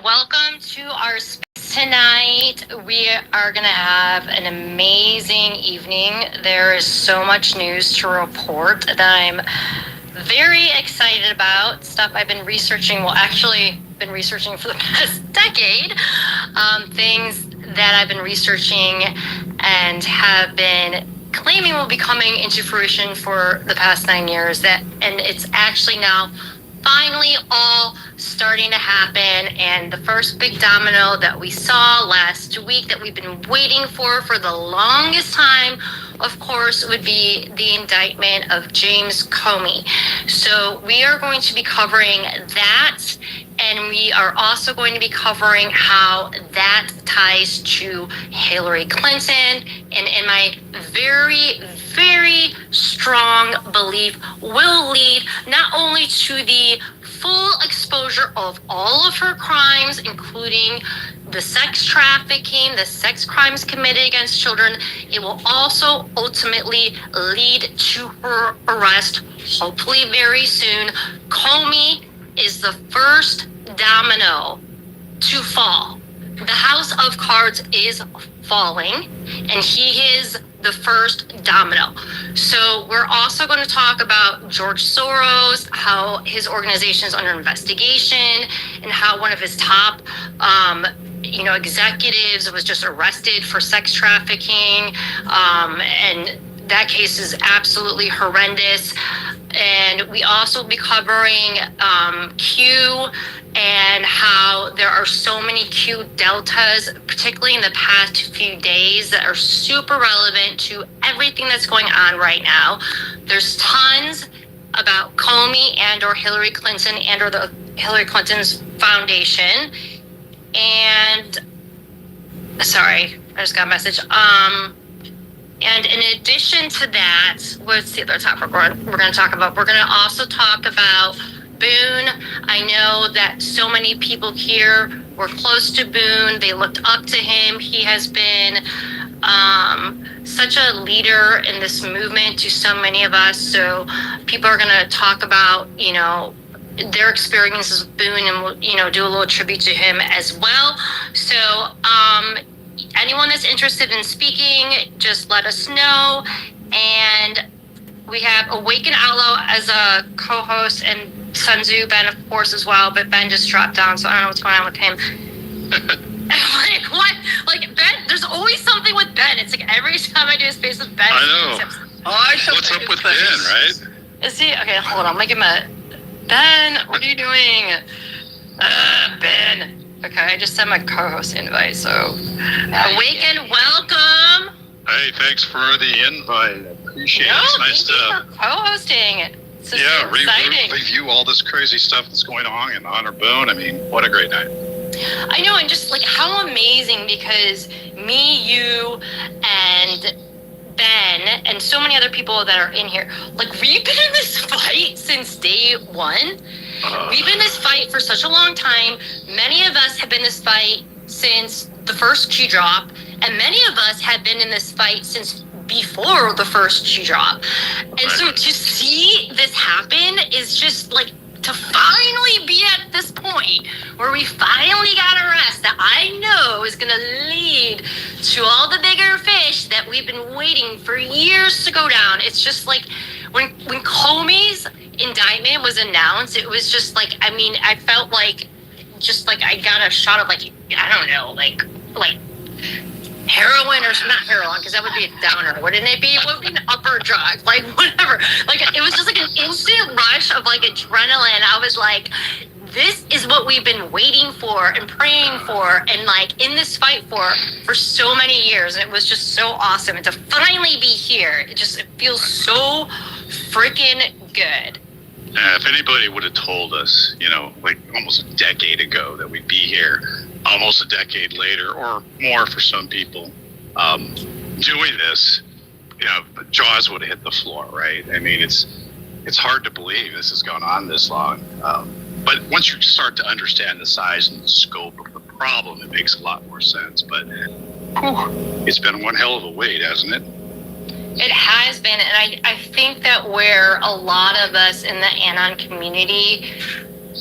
welcome to our space tonight. We are going to have an amazing evening. There is so much news to report that I'm very excited about. Stuff I've been researching, been researching for the past decade. Things that I've been researching and have been claiming will be coming into fruition for the past 9 years. And it's actually now finally all starting to happen. And the first big domino that we saw last week that we've been waiting for the longest time, of course, would be the indictment of James Comey. So we are going to be covering that, and we are also going to be covering how that ties to Hillary Clinton, and in my very, very strong belief will lead not only to the full exposure of all of her crimes, including the sex trafficking, the sex crimes committed against children, it will also ultimately lead to her arrest, hopefully very soon. Comey is the first domino to fall. The house of cards is falling, and he is the first domino. So we're also going to talk about George Soros, how his organization is under investigation, and how one of his top executives was just arrested for sex trafficking, and that case is absolutely horrendous. And we also will be covering Q and how there are so many Q deltas, particularly in the past few days, that are super relevant to everything that's going on right now. There's tons about Comey and or Hillary Clinton and or the Hillary Clinton's foundation. And sorry, I just got a message. And in addition to that, what's the other topic we're going to talk about? We're going to also talk about Boone. I know that so many people here were close to Boone. They looked up to him. He has been such a leader in this movement to so many of us. So people are going to talk about, their experiences with Boone, and we'll, do a little tribute to him as well. So, anyone that's interested in speaking, just let us know. And we have Awaken Outlaw as a co-host, and Sun Tzu, Ben, of course, as well. But Ben just dropped down, so I don't know what's going on with him. Like, what? Like, Ben, there's always something with Ben. It's like every time I do a space with Ben. I know. What's up with Ben, right? Is he? Okay, hold on. Let me give him a... Ben, what are you doing? Ben. Okay, I just sent my co-host invite, so... Awaken, welcome! Hey, thanks for the invite. I appreciate it. It's nice to... for co-hosting. It's exciting. Review all this crazy stuff that's going on in Honor Boone. I mean, what a great night. I know, and just, how amazing, because me, you, and Ben, and so many other people that are in here, we've been in this fight since day one. We've been in this fight for such a long time. Many of us have been in this fight since the first Q drop, and many of us have been in this fight since before the first Q drop. And so to see this happen is just to finally be at this point where we finally got a rest that I know is going to lead to all the bigger fish that we've been waiting for years to go down. It's just when Comey's indictment was announced, it was just I felt I got a shot of heroin, or not heroin, because that would be a downer, wouldn't it be? What would be an upper drug? Whatever. It was just an instant rush of adrenaline. I was like, this is what we've been waiting for and praying for and in this fight for so many years. And it was just so awesome. And to finally be here, it feels so freaking good. If anybody would have told us, almost a decade ago that we'd be here, almost a decade later or more for some people, doing this, jaws would have hit the floor, right? I mean, it's hard to believe this has gone on this long. But once you start to understand the size and the scope of the problem, it makes a lot more sense. But it's been one hell of a wait, hasn't it? It has been, and I think that where a lot of us in the Anon community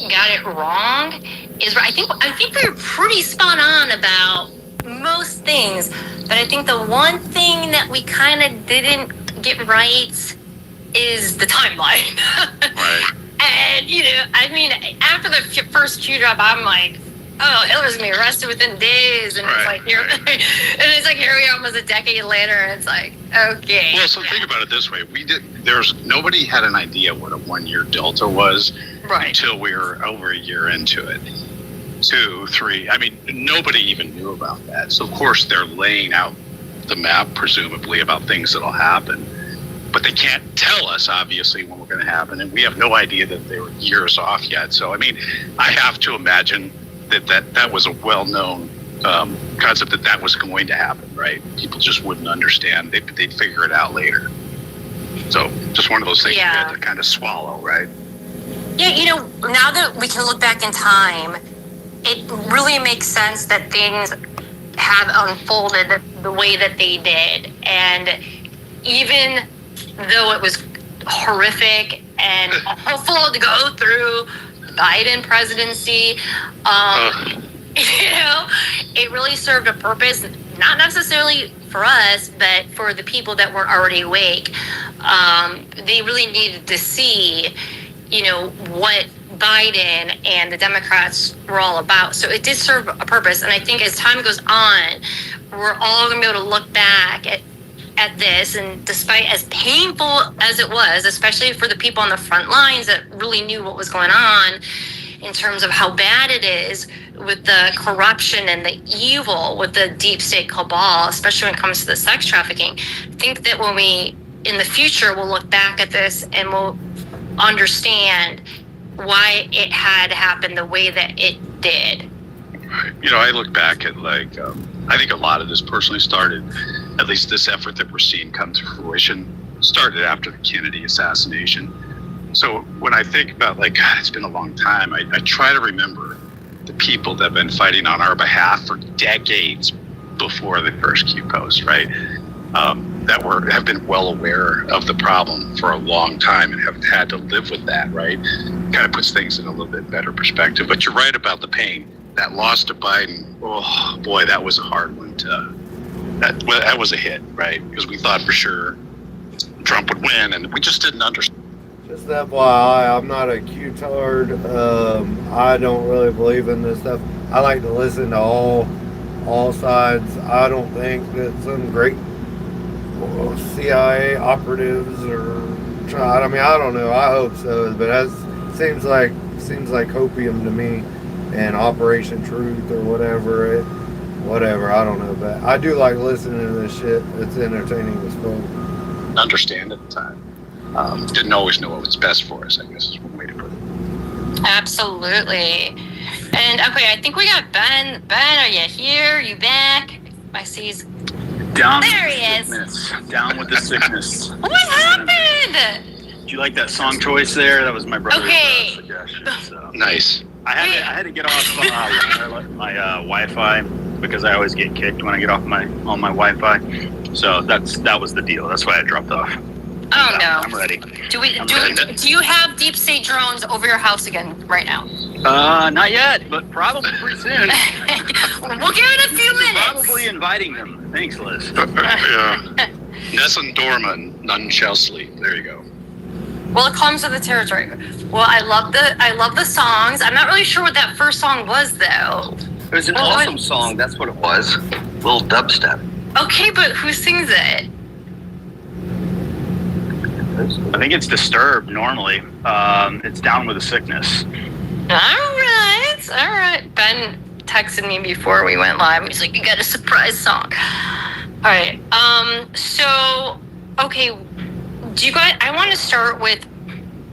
got it wrong is I think we were pretty spot on about most things, but I think the one thing that we kind of didn't get right is the timeline. Right. And I mean, after the first Q drop, I'm like, oh, Hillary's gonna be arrested within days, and it's like here, and it's like here we are, almost a decade later, and it's like, okay. Well, so think about it this way: nobody had an idea what a 1 year delta was until we were over a year into it. 2, 3. I mean, nobody even knew about that. So of course they're laying out the map, presumably, about things that'll happen. But they can't tell us, obviously, when we're going to happen, and we have no idea that they were years off yet. So, I mean, I have to imagine that was a well-known concept that was going to happen, right? People just wouldn't understand. They'd figure it out later. So, just one of those things you had to kind of swallow, right? Yeah, now that we can look back in time, it really makes sense that things have unfolded the way that they did. And even though it was horrific and awful to go through Biden presidency, it really served a purpose, not necessarily for us, but for the people that were already awake. They really needed to see, what Biden and the Democrats were all about. So it did serve a purpose. And I think as time goes on, we're all going to be able to look back at this, and despite as painful as it was, especially for the people on the front lines that really knew what was going on in terms of how bad it is with the corruption and the evil with the deep state cabal, especially when it comes to the sex trafficking, I think that when we, in the future, we'll look back at this and we'll understand why it had happened the way that it did. I look back at I think a lot of this personally started, at least this effort that we're seeing come to fruition, started after the Kennedy assassination. So when I think about God, it's been a long time, I try to remember the people that have been fighting on our behalf for decades before the first Q post, right? That have been well aware of the problem for a long time and have had to live with that, right? Kind of puts things in a little bit better perspective. But you're right about the pain. That loss to Biden, oh boy, that was a hard one that was a hit, right? Because we thought for sure Trump would win, and we just didn't understand. Just FYI, I'm not a Q-tard. I don't really believe in this stuff. I like to listen to all sides. I don't think that some great CIA operatives I don't know. I hope so, but that seems like opium to me. And Operation Truth or whatever, I don't know, but I do like listening to this shit. It's entertaining as fuck. Understand at the time. Didn't always know what was best for us, I guess is one way to put it. Absolutely. And okay, I think we got Ben. Ben, are you here? You back? I see he's down. There he is. Down with the sickness. What happened? Did you like that song choice there? That was my brother's suggestion. So. Nice. I had to get off my Wi-Fi because I always get kicked when I get off on my Wi-Fi. So that was the deal. That's why I dropped off. Oh no! I'm ready. Do you have deep state drones over your house again right now? Not yet, but probably pretty soon. We'll give it a few minutes. Probably inviting them. Thanks, Liz. Yeah. Nessun dorma, none shall sleep. There you go. Well, it comes with the territory. Well, I love the songs. I'm not really sure what that first song was though. It was an awesome song. That's what it was. Little dubstep. Okay, but who sings it? I think it's Disturbed normally. It's Down with the Sickness. All right. Ben texted me before we went live. He's like, "You got a surprise song." All right. So, okay. Do you guys? I want to start with.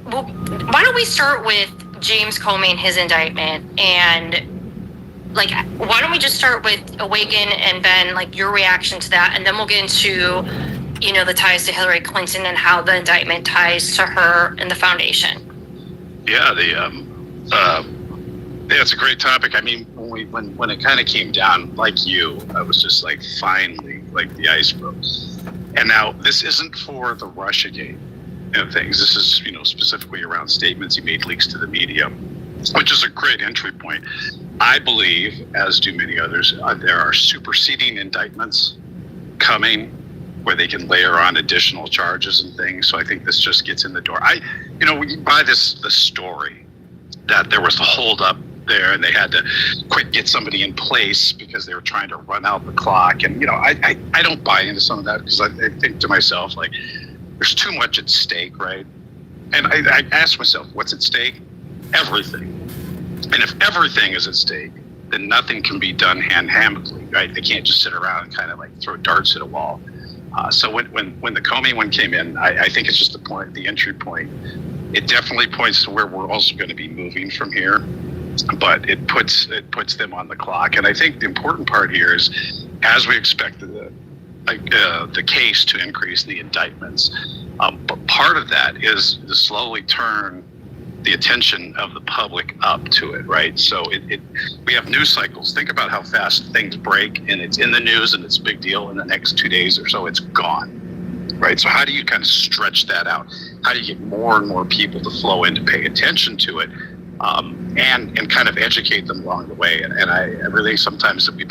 Well, why don't we start with James Comey and his indictment, and why don't we just start with Awaken and Ben, your reaction to that, and then we'll get into, the ties to Hillary Clinton and how the indictment ties to her and the foundation. Yeah, it's a great topic. I mean, when it kind of came down, like you, I was just finally, the ice broke. And now this isn't for the Russiagate things. This is, specifically around statements he made, leaks to the media. which is a great entry point. I believe, as do many others, there are superseding indictments coming where they can layer on additional charges and things. So I think this just gets in the door. When you buy the story that there was a holdup there and they had to quick get somebody in place because they were trying to run out the clock. And, I don't buy into some of that because I think to myself, like, there's too much at stake, right? And I ask myself, what's at stake? Everything. And if everything is at stake, then nothing can be done hand-handedly, right? They can't just sit around and kind of like throw darts at a wall. So when the Comey one came in, I think it's just the entry point. It definitely points to where we're also going to be moving from here, but it puts them on the clock. And I think the important part here is, as we expected the case to increase, the indictments, but part of that is to slowly turn the attention of the public up to it, right? So we have news cycles. Think about how fast things break, and it's in the news and it's a big deal. In the next 2 days or so, it's gone, right? So how do you kind of stretch that out? How do you get more and more people to flow in to pay attention to it, and kind of educate them along the way? And I really sometimes that we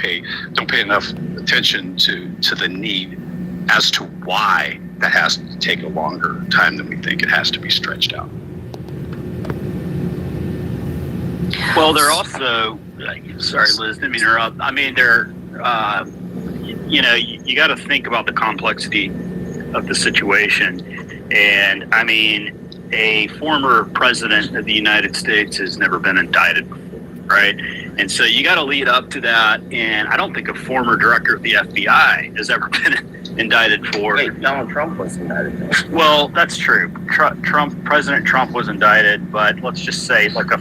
don't pay enough attention to the need as to why that has to take a longer time than we think it has to be stretched out. Well, they're also, sorry, Liz, didn't mean to interrupt. I mean, you got to think about the complexity of the situation. And I mean, a former president of the United States has never been indicted before, right? And so you got to lead up to that. And I don't think a former director of the FBI has ever been indicted for. Wait, Donald Trump was indicted. Well, that's true. President Trump was indicted, but let's just say like a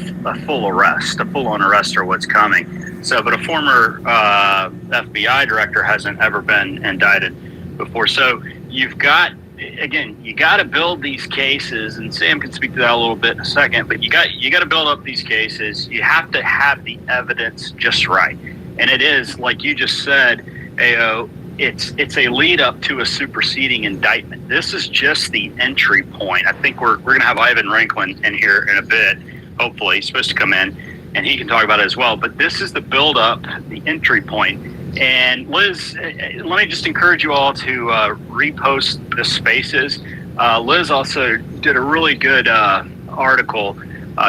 full-on arrest or what's coming. So, but a former FBI director hasn't ever been indicted before. So you've got, again, you got to build these cases, and Sam can speak to that a little bit in a second, but you got to build up these cases. You have to have the evidence just right. And it is, like you just said, AO, it's a lead up to a superseding indictment. This is just the entry point. I think we're going to have Ivan Ranklin in here in a bit. Hopefully, he's supposed to come in and he can talk about it as well. But this is the build up, the entry point. And Liz, let me just encourage you all to repost the spaces. Liz also did a really good article.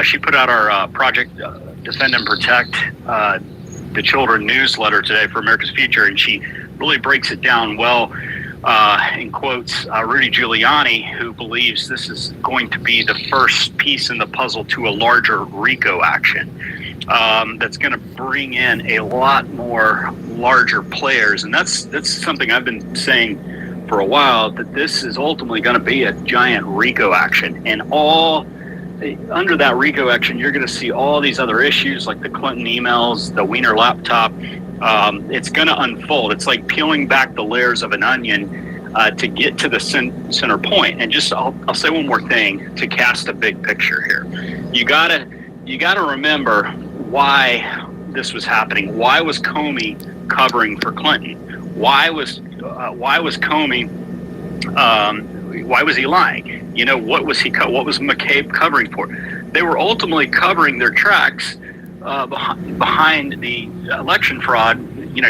She put out our Project Defend and Protect the Children newsletter today for America's Future, and she really breaks it down well, and quotes Rudy Giuliani, who believes this is going to be the first piece in the puzzle to a larger RICO action that's going to bring in a lot more larger players. And that's something I've been saying for a while, that this is ultimately going to be a giant RICO action. And all under that RICO action, you're going to see all these other issues like the Clinton emails, the Wiener laptop. It's going to unfold. It's like peeling back the layers of an onion to get to the center point. And just I'll say one more thing to cast a big picture here. You gotta remember why this was happening. Why was Comey covering for Clinton? Why was Comey? Why was he lying? What was McCabe covering for? They were ultimately covering their tracks behind the election fraud,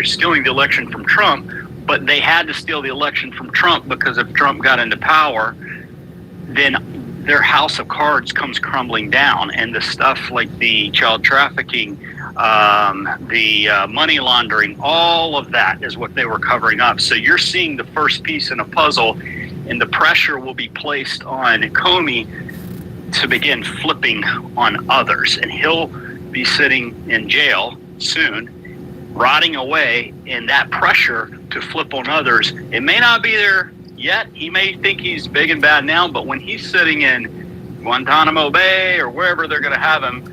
stealing the election from Trump, but they had to steal the election from Trump because if Trump got into power, then their house of cards comes crumbling down, and the stuff like the child trafficking, the money laundering, all of that is what they were covering up. So you're seeing the first piece in a puzzle, and the pressure will be placed on Comey to begin flipping on others, and he'll be sitting in jail soon, rotting away, and that pressure to flip on others, it may not be there yet. He may think he's big and bad now, but when he's sitting in Guantanamo Bay or wherever they're going to have him,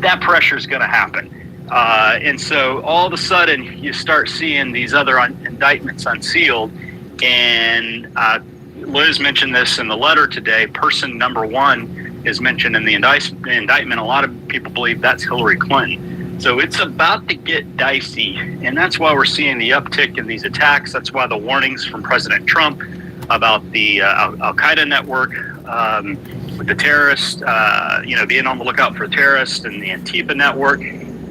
that pressure is going to happen. And so all of a sudden you start seeing these other indictments unsealed. And Liz mentioned this in the letter today. Person number one is mentioned in the indictment. A lot of people believe that's Hillary Clinton. So it's about to get dicey, and that's why we're seeing the uptick in these attacks. That's why the warnings from President Trump about the Al-Qaeda network the terrorists, being on the lookout for terrorists and the Antifa network,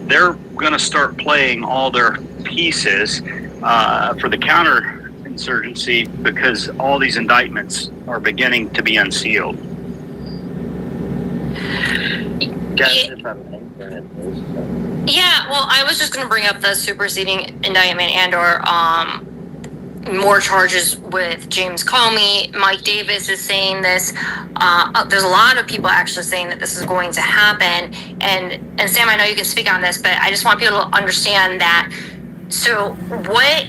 they're going to start playing all their pieces for the counterinsurgency because all these indictments are beginning to be unsealed. Yeah, well, I was just going to bring up the superseding indictment and/or more charges with James Comey. Mike Davis is saying this. There's a lot of people actually saying that this is going to happen. And Sam, I know you can speak on this, but I just want people to understand that. So what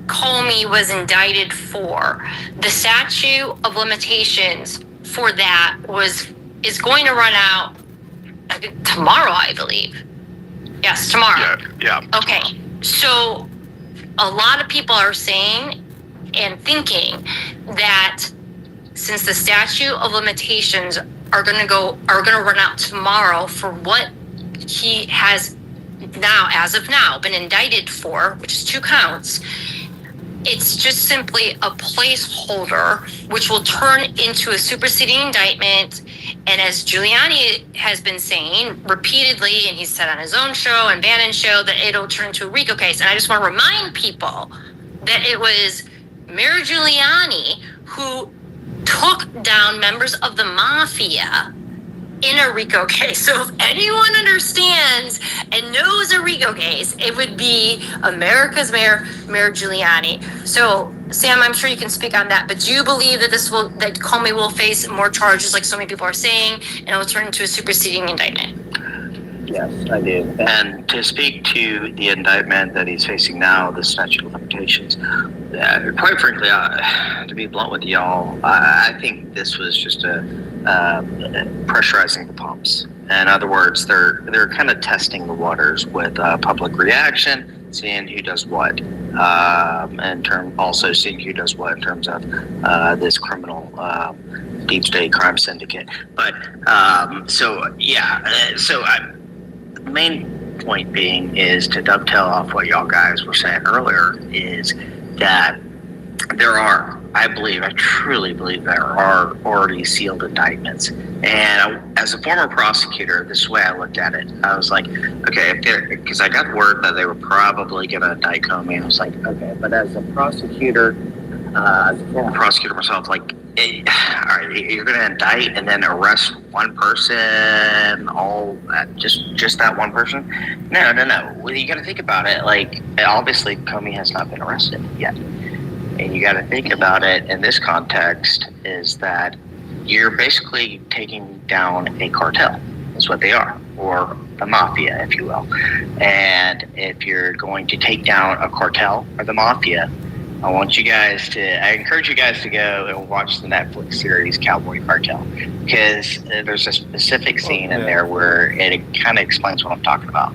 Comey was indicted for, the statute of limitations for that is going to run out tomorrow, I believe. Yes, tomorrow. Yeah. Okay, so a lot of people are saying and thinking that since the statute of limitations are going to run out tomorrow for what he has now, as of now, been indicted for, which is 2 counts, it's just simply a placeholder, which will turn into a superseding indictment. And as Giuliani has been saying repeatedly, and he's said on his own show and Bannon's show, that it'll turn to a RICO case. And I just want to remind people that it was Mayor Giuliani who took down members of the mafia in a RICO case. So if anyone understands and knows a RICO case, it would be America's Mayor Giuliani. So Sam, I'm sure you can speak on that, but do you believe that that Comey will face more charges like so many people are saying, and it will turn into a superseding indictment? Yes, I do. And to speak to the indictment that he's facing now, the statute of limitations, quite frankly, to be blunt with y'all, I think this was just pressurizing the pumps. In other words, they're kind of testing the waters with public reaction, seeing who does what, also seeing who does what in terms of this criminal deep state crime syndicate. But the main point being is to dovetail off what y'all guys were saying earlier, is that I truly believe there are already sealed indictments. And as a former prosecutor, this is the way I looked at it. I was like, okay, because I got word that they were probably going to indict Comey, and I was like, okay, but as a prosecutor, as a former prosecutor myself, like, all right, you're going to indict and then arrest one person, just that one person? No. Well, you got to think about it. Like, obviously, Comey has not been arrested yet. And you got to think about it in this context, is that you're basically taking down a cartel, is what they are, or the mafia, if you will. And if you're going to take down a cartel or the mafia, I encourage you guys to go and watch the Netflix series Cowboy Cartel, because there's a specific scene in there where it kind of explains what I'm talking about.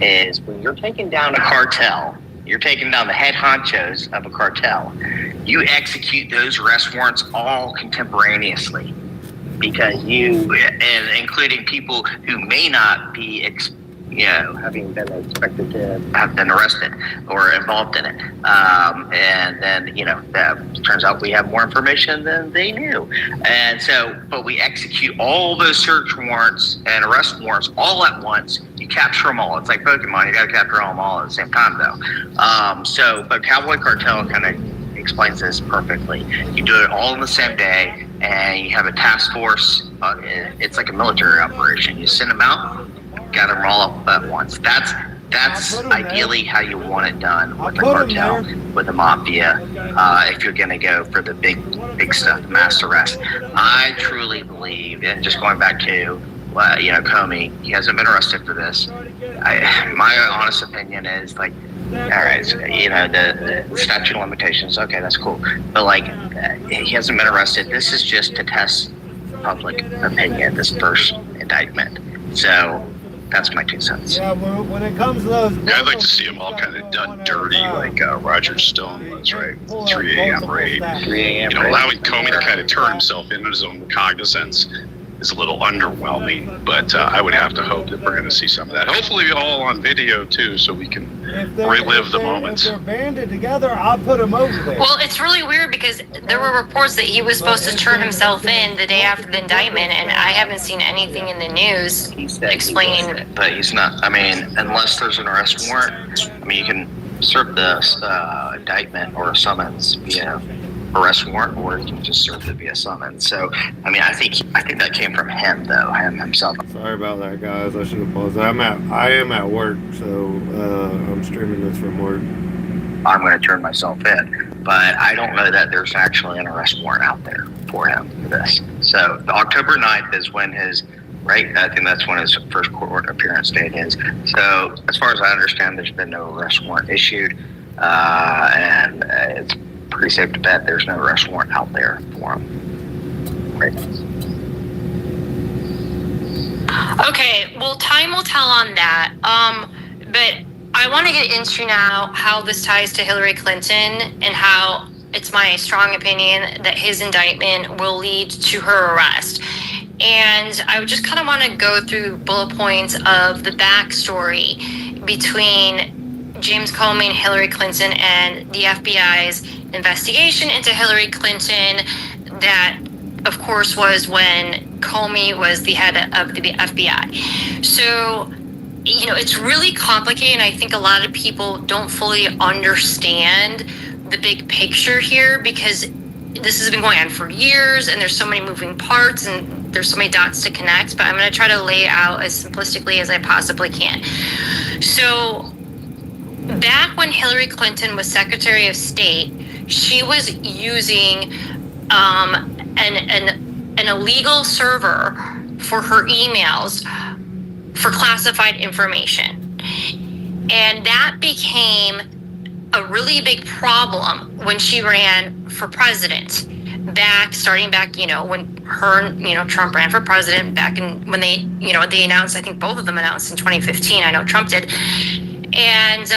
Is when you're taking down a cartel, you're taking down the head honchos of a cartel, you execute those arrest warrants all contemporaneously, because and including people who may not be having been expected to have been arrested or involved in it. And then, that turns out we have more information than they knew. And so, but we execute all those search warrants and arrest warrants all at once. You capture them all. It's like Pokemon. You got to capture them all at the same time, though. But Cowboy Cartel kind of explains this perfectly. You do it all in the same day, and you have a task force. It's like a military operation. You send them out, gather them all up at once. That's ideally how you want it done with the cartel, with the mafia. If you're going to go for the big stuff, the mass arrest, I truly believe, and just going back to Comey, he hasn't been arrested for this. My honest opinion is, like, all right, the statute of limitations, okay, that's cool, but he hasn't been arrested. This is just to test public opinion, this first indictment. So that's my 2 cents. Yeah, when it comes to those... Yeah, I'd like to see them all kind of done dirty, like Roger Stone was, right? 3 a.m. raid. 3 a.m. Allowing Comey to kind of turn himself into his own recognizance is a little underwhelming. But I would have to hope that we're going to see some of that. Hopefully all on video too, so we can relive the moments. If they're banded together, I'll put them over there. Well, it's really weird because there were reports that he was supposed to turn himself in the day after the indictment, and I haven't seen anything in the news explaining. But he's not. I mean, unless there's an arrest warrant, I mean, you can serve the indictment or a summons via arrest warrant, or you can just serve it via summons. So, I mean, I think that came from him, though, him himself. Sorry about that, guys. I should have paused. I am at work, so I'm streaming this from work. I'm going to turn myself in, but I don't know that there's actually an arrest warrant out there for him for this. So, October 9th is when his, right? I think that's when his first court appearance date is. So, as far as I understand, there's been no arrest warrant issued, and it's pretty safe to bet there's no arrest warrant out there for him. Right. Okay, well, time will tell on that. But I want to get into now how this ties to Hillary Clinton and how it's my strong opinion that his indictment will lead to her arrest. And I would just kind of want to go through bullet points of the backstory between James Comey and Hillary Clinton and the FBI's investigation into Hillary Clinton. That, of course, was when Comey was the head of the FBI. So, you know, it's really complicated, and I think a lot of people don't fully understand the big picture here because this has been going on for years, and there's so many moving parts, and there's so many dots to connect, but I'm going to try to lay it out as simplistically as I possibly can. So, back when Hillary Clinton was Secretary of State, she was using an illegal server for her emails for classified information. And that became a really big problem when she ran for president. Starting back, you know, when Trump ran for president back in when they announced, I think both of them announced in 2015. I know Trump did. And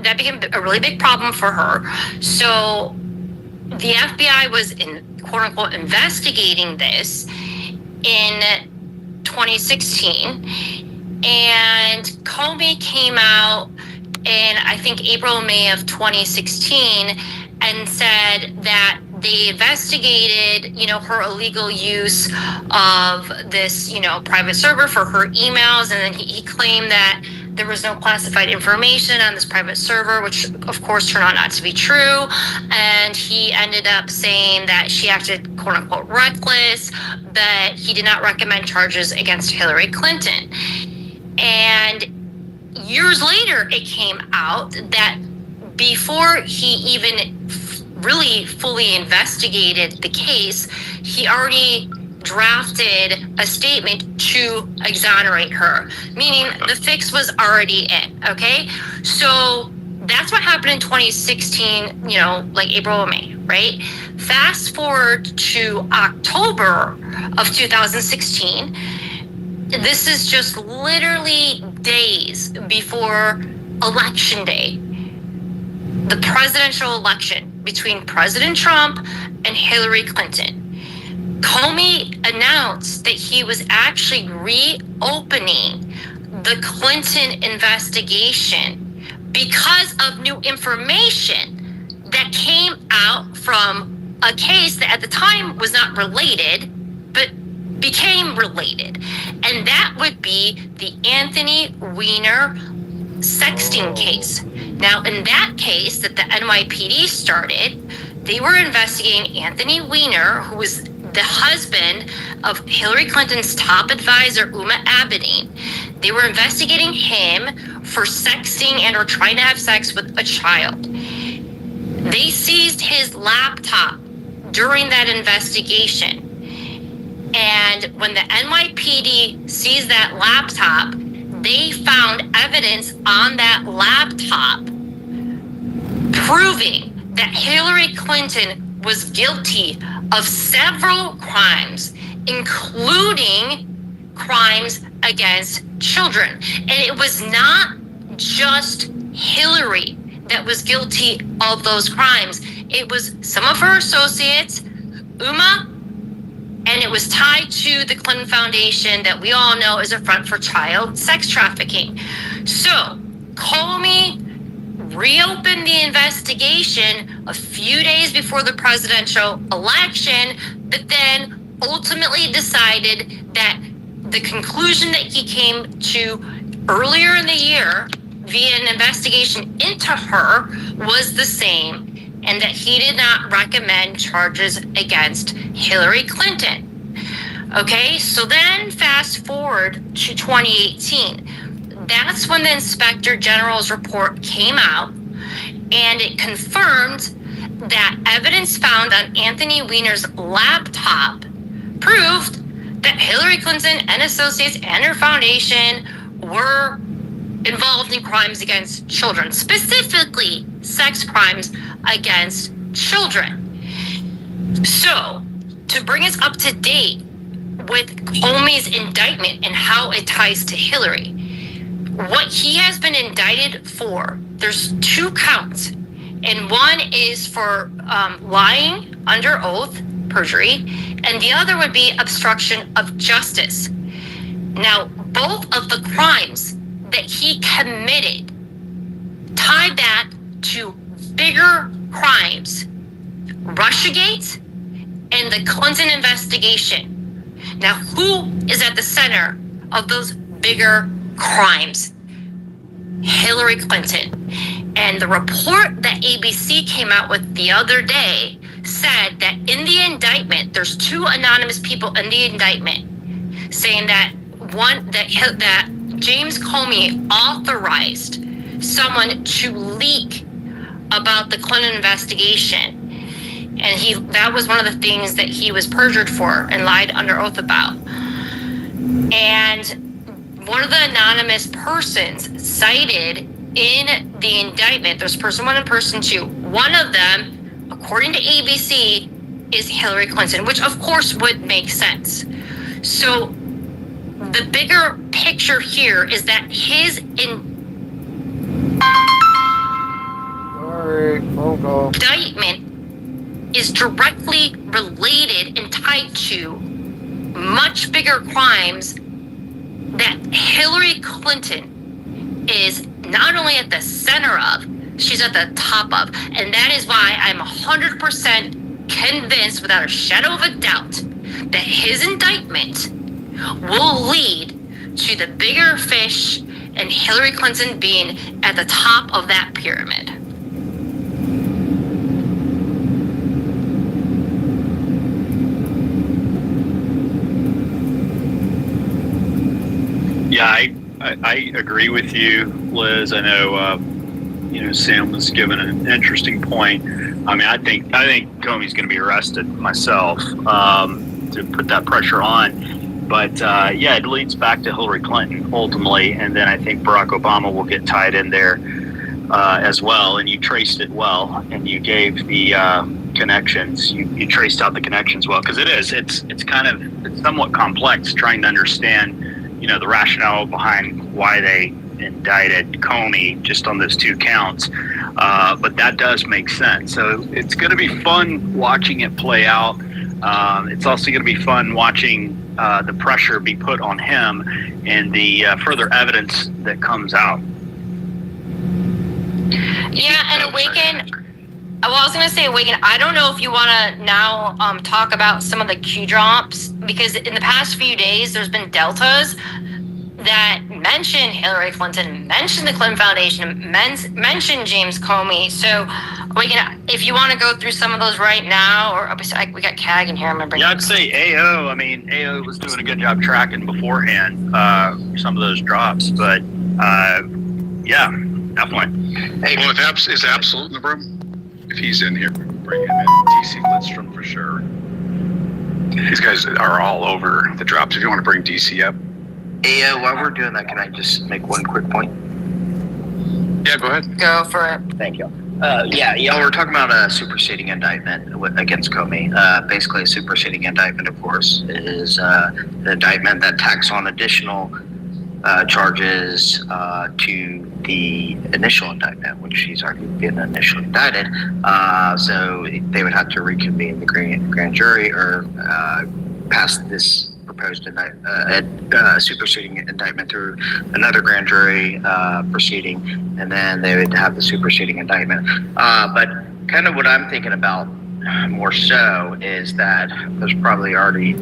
that became a really big problem for her. So the FBI was quote unquote investigating this in 2016, and Comey came out in I think April or May of 2016 and said that they investigated, you know, her illegal use of this, you know, private server for her emails, and then he claimed that there was no classified information on this private server, which of course turned out not to be true. And he ended up saying that she acted quote unquote reckless, that he did not recommend charges against Hillary Clinton. And years later, it came out that before he even really fully investigated the case, he already drafted a statement to exonerate her, meaning the fix was already in, okay? So that's what happened in 2016, you know, like April or May, right? Fast forward to October of 2016. This is just literally days before Election Day, the presidential election between President Trump and Hillary Clinton. Comey announced that he was actually reopening the Clinton investigation because of new information that came out from a case that at the time was not related, but became related. And that would be the Anthony Weiner sexting case. Now, in that case that the NYPD started, they were investigating Anthony Weiner, who was the husband of Hillary Clinton's top advisor, Uma Abedin. They were investigating him for sexting and or trying to have sex with a child. They seized his laptop during that investigation. And when the NYPD seized that laptop, they found evidence on that laptop proving that Hillary Clinton was guilty of several crimes, including crimes against children. And it was not just Hillary that was guilty of those crimes. It was some of her associates, Uma and it was tied to the Clinton Foundation that we all know is a front for child sex trafficking. So Comey reopened the investigation a few days before the presidential election, but then ultimately decided that the conclusion that he came to earlier in the year via an investigation into her was the same, and that he did not recommend charges against Hillary Clinton. Okay, so then fast forward to 2018. That's when the Inspector General's report came out, and it confirmed that evidence found on Anthony Weiner's laptop proved that Hillary Clinton and associates and her foundation were involved in crimes against children, specifically sex crimes against children. So, to bring us up to date with Comey's indictment and how it ties to Hillary, what he has been indicted for, there's 2 counts, and one is for lying under oath, perjury, and the other would be obstruction of justice. Now, both of the crimes that he committed tied that to bigger crimes, Russiagate and the Clinton investigation. Now, who is at the center of those bigger crimes? Hillary Clinton. And the report that ABC came out with the other day said that in the indictment, there's 2 anonymous people in the indictment saying that that James Comey authorized someone to leak about the Clinton investigation. And that was one of the things that he was perjured for and lied under oath about. And one of the anonymous persons cited in the indictment, there's person 1 and person 2. One of them, according to ABC, is Hillary Clinton, which of course would make sense. So the bigger picture here is that his indictment is directly related and tied to much bigger crimes that Hillary Clinton is not only at the center of, she's at the top of. And that is why I'm 100% convinced, without a shadow of a doubt, that his indictment will lead to the bigger fish and Hillary Clinton being at the top of that pyramid. Yeah, I agree with you, Liz. I know, Sam was given an interesting point. I mean, I think Comey's going to be arrested myself to put that pressure on. But it leads back to Hillary Clinton ultimately, and then I think Barack Obama will get tied in there as well. And you traced it well, and you gave the connections. You traced out the connections well, because it's somewhat complex trying to understand, the rationale behind why they indicted Comey just on those 2 counts. But that does make sense. So it's going to be fun watching it play out. It's also going to be fun watching the pressure be put on him and the further evidence that comes out. Yeah, and Awaken, well, I was going to say Awaken, I don't know if you want to now talk about some of the Q drops, because in the past few days, there's been deltas that mention Hillary Clinton, mention the Clinton Foundation, mention James Comey. So if you want to go through some of those right now, or we got CAG in here. I'd say AO. I mean, AO was doing a good job tracking beforehand some of those drops, but definitely. Hey, well, is Absolute in the room? If he's in here, bring him in. DC Lidstrom for sure. These guys are all over the drops. If you want to bring DC up. Hey, while we're doing that, can I just make one quick point? Yeah, go ahead. Go for it. Thank you. We're talking about a superseding indictment against Comey. Basically, a superseding indictment, of course, is the indictment that tacks on additional charges to the initial indictment, which she's already been initially indicted. So they would have to reconvene the grand jury or pass this proposed superseding indictment through another grand jury proceeding, and then they would have the superseding indictment. But kind of what I'm thinking about more so is that there's probably already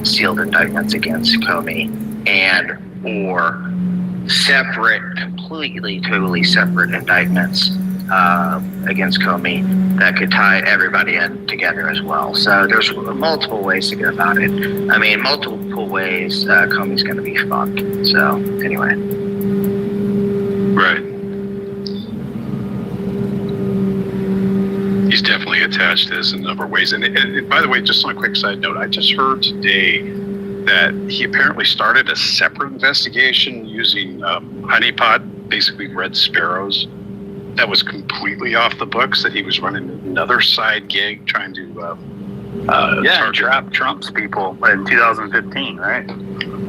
sealed indictments against Comey, and or separate, completely, totally separate indictments against Comey that could tie everybody in together as well. So there's multiple ways to go about it. I mean, multiple ways Comey's going to be fucked. So anyway. Right. He's definitely attached to this in a number of ways. And by the way, just on a quick side note, I just heard today that he apparently started a separate investigation using honeypot, basically red sparrows. That was completely off the books, that he was running another side gig trying to trap Trump's people in 2015, right?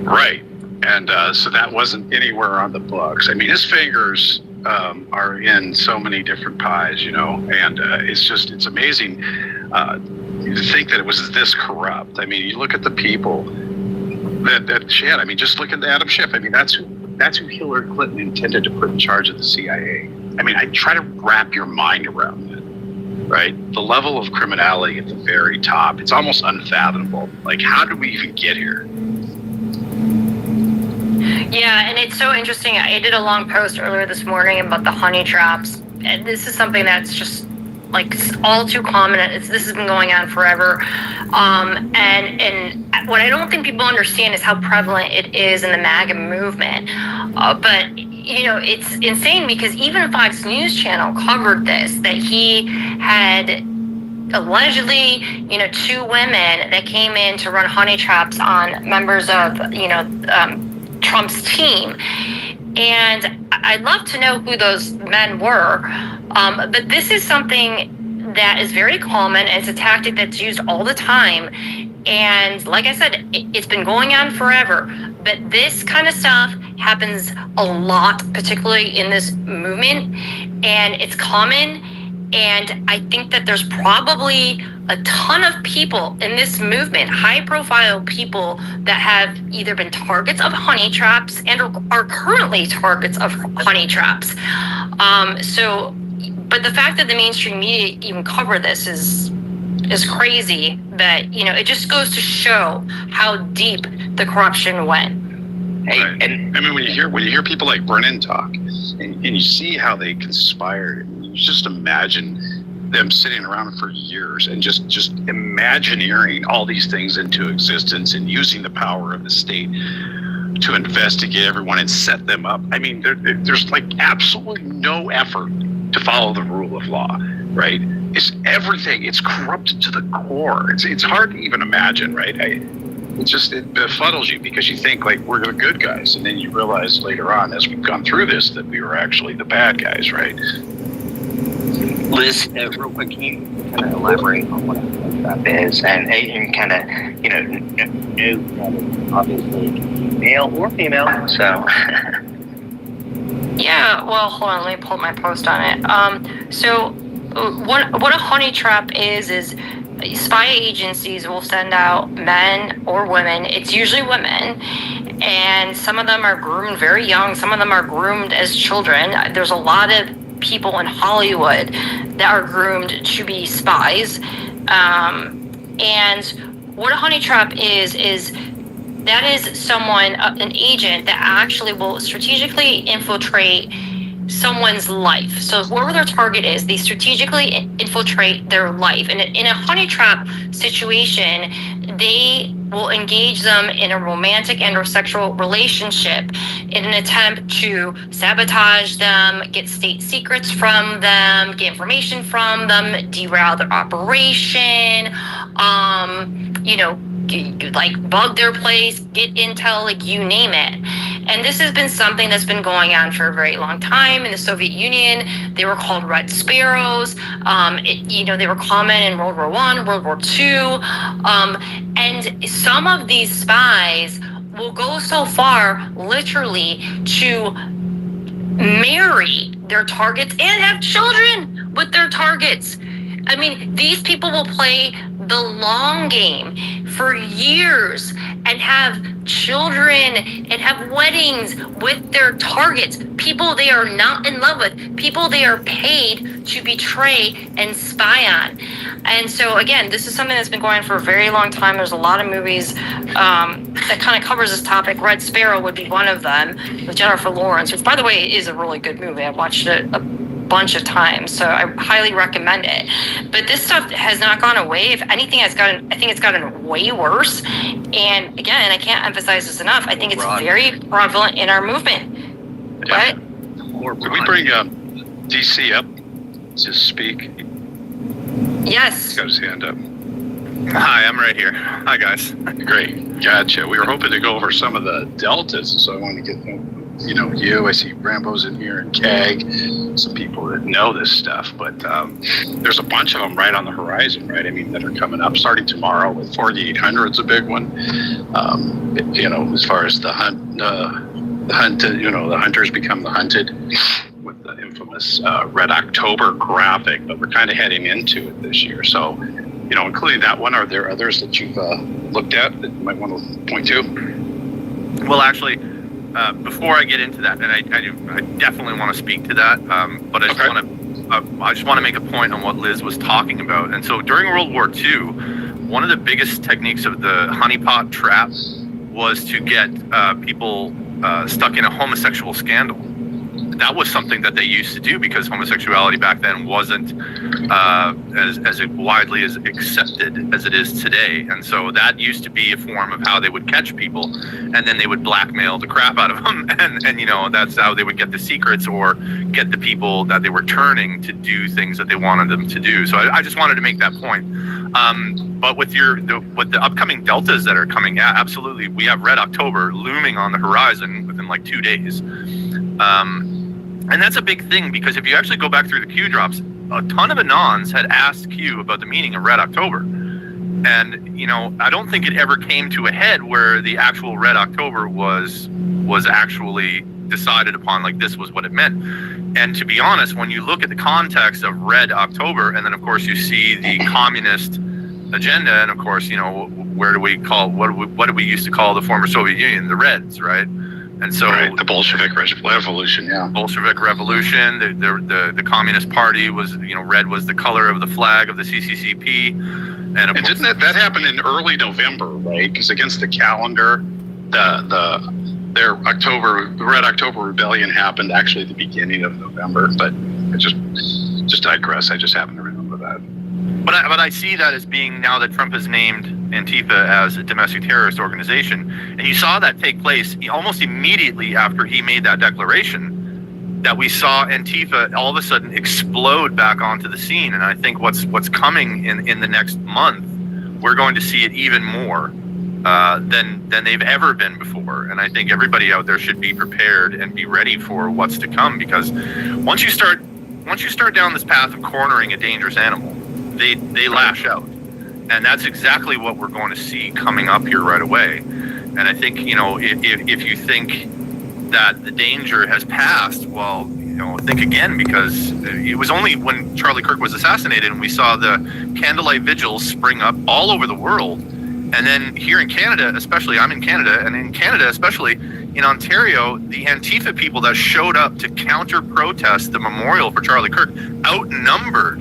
Right. And so that wasn't anywhere on the books. I mean, his fingers are in so many different pies, you know, and it's amazing to think that it was this corrupt. I mean, you look at the people that shit. I mean, just look at Adam Schiff. I mean, that's who Hillary Clinton intended to put in charge of the CIA. I mean, I try to wrap your mind around that, right? The level of criminality at the very top, it's almost unfathomable. Like, how did we even get here? Yeah, and it's so interesting. I did a long post earlier this morning about the honey traps. And this is something that's just like all too common. This has been going on forever. And what I don't think people understand is how prevalent it is in the MAGA movement. But you know, it's insane because even Fox News Channel covered this, that he had allegedly, you know, 2 women that came in to run honey traps on members of, you know, Trump's team. And I'd love to know who those men were. But this is something that is very common. It's a tactic that's used all the time. And like I said, it's been going on forever. But this kind of stuff happens a lot, particularly in this movement. And it's common. And I think that there's probably a ton of people in this movement, high-profile people, that have either been targets of honey traps and are currently targets of honey traps. But the fact that the mainstream media even cover this is crazy. That, you know, it just goes to show how deep the corruption went. Hey, right. And I mean, when you hear people like Brennan talk, and you see how they conspired, you just imagine them sitting around for years and just imagineering all these things into existence and using the power of the state to investigate everyone and set them up. I mean, there's like absolutely no effort to follow the rule of law, right? It's everything. It's corrupted to the core. It's hard to even imagine, right? It befuddles you because you think like we're the good guys, and then you realize later on as we've gone through this that we were actually the bad guys, right? Liz, real quick, can you kind of elaborate on what that is, and kind of, you know, obviously male or female, so. Yeah, well, hold on, let me pull up my post on it. So what a honey trap is spy agencies will send out men or women. It's usually women, and some of them are groomed very young. Some of them are groomed as children. There's a lot of people in Hollywood that are groomed to be spies. And what a honey trap is that is someone, an agent that actually will strategically infiltrate someone's life. So whoever their target is, they strategically infiltrate their life. And in a honey trap situation, they will engage them in a romantic and or sexual relationship in an attempt to sabotage them, get state secrets from them, get information from them, derail their operation, you know, like bug their place, get intel, like you name it. And this has been something that's been going on for a very long time. In the Soviet Union, they were called Red Sparrows. You know, they were common in World War I, World War II. And some of these spies will go so far, literally, to marry their targets and have children with their targets. I mean, these people will play the long game for years and have children and have weddings with their targets, people they are not in love with, people they are paid to betray and spy on. And so again, this is something that's been going on for a very long time. There's a lot of movies that kind of covers this topic. Red Sparrow would be one of them, with Jennifer Lawrence, which by the way is a really good movie. I've watched it a bunch of times, so I highly recommend it. But this stuff has not gone away. If anything, I think it's gotten way worse. And again, I can't emphasize this enough, I think it's very prevalent in our movement. Yeah. What? Can we bring DC up to speak? Yes. He's got his hand up. Hi, I'm right here. Hi, guys. Great, gotcha. We were hoping to go over some of the deltas, so I wanted to get you. I see Rambo's in here and Keg, some people that know this stuff, but there's a bunch of them right on the horizon, right? I mean, that are coming up starting tomorrow. With 4800's a big one. As far as the hunt, the hunters become the hunted, with the infamous Red October graphic, but we're kind of heading into it this year. So, including that one, are there others that you've looked at that you might want to point to? Well, actually, before I get into that, and I definitely want to speak to that, but I just want to make a point on what Liz was talking about. And so during World War II, one of the biggest techniques of the honeypot trap was to get people stuck in a homosexual scandal. That was something that they used to do because homosexuality back then wasn't as widely as accepted as it is today. And so that used to be a form of how they would catch people, and then they would blackmail the crap out of them. And that's how they would get the secrets or get the people that they were turning to do things that they wanted them to do. So I just wanted to make that point. But with the upcoming deltas that are coming, yeah, absolutely. We have Red October looming on the horizon within like 2 days. And that's a big thing, because if you actually go back through the Q drops, a ton of Anons had asked Q about the meaning of Red October. And, I don't think it ever came to a head where the actual Red October was actually decided upon, like this was what it meant. And to be honest, when you look at the context of Red October, and then of course you see the communist agenda, and of course, what do we used to call the former Soviet Union? The Reds, right? And so the Bolshevik Revolution, yeah. Bolshevik Revolution, the Communist Party was, red was the color of the flag of the CCCP. And didn't that happen in early November, right? Because against the calendar, their Red October Rebellion happened actually at the beginning of November. But I just digress. I just happen to remember that. But I see that as being, now that Trump has named Antifa as a domestic terrorist organization, and you saw that take place almost immediately after he made that declaration, that we saw Antifa all of a sudden explode back onto the scene. And I think what's coming in the next month, we're going to see it even more than they've ever been before. And I think everybody out there should be prepared and be ready for what's to come, because once you start down this path of cornering a dangerous animal, they lash out. And that's exactly what we're going to see coming up here right away. And I think, if you think that the danger has passed, well, think again, because it was only when Charlie Kirk was assassinated and we saw the candlelight vigils spring up all over the world. And then here in Canada, especially, I'm in Canada, and in Canada, especially in Ontario, the Antifa people that showed up to counter-protest the memorial for Charlie Kirk outnumbered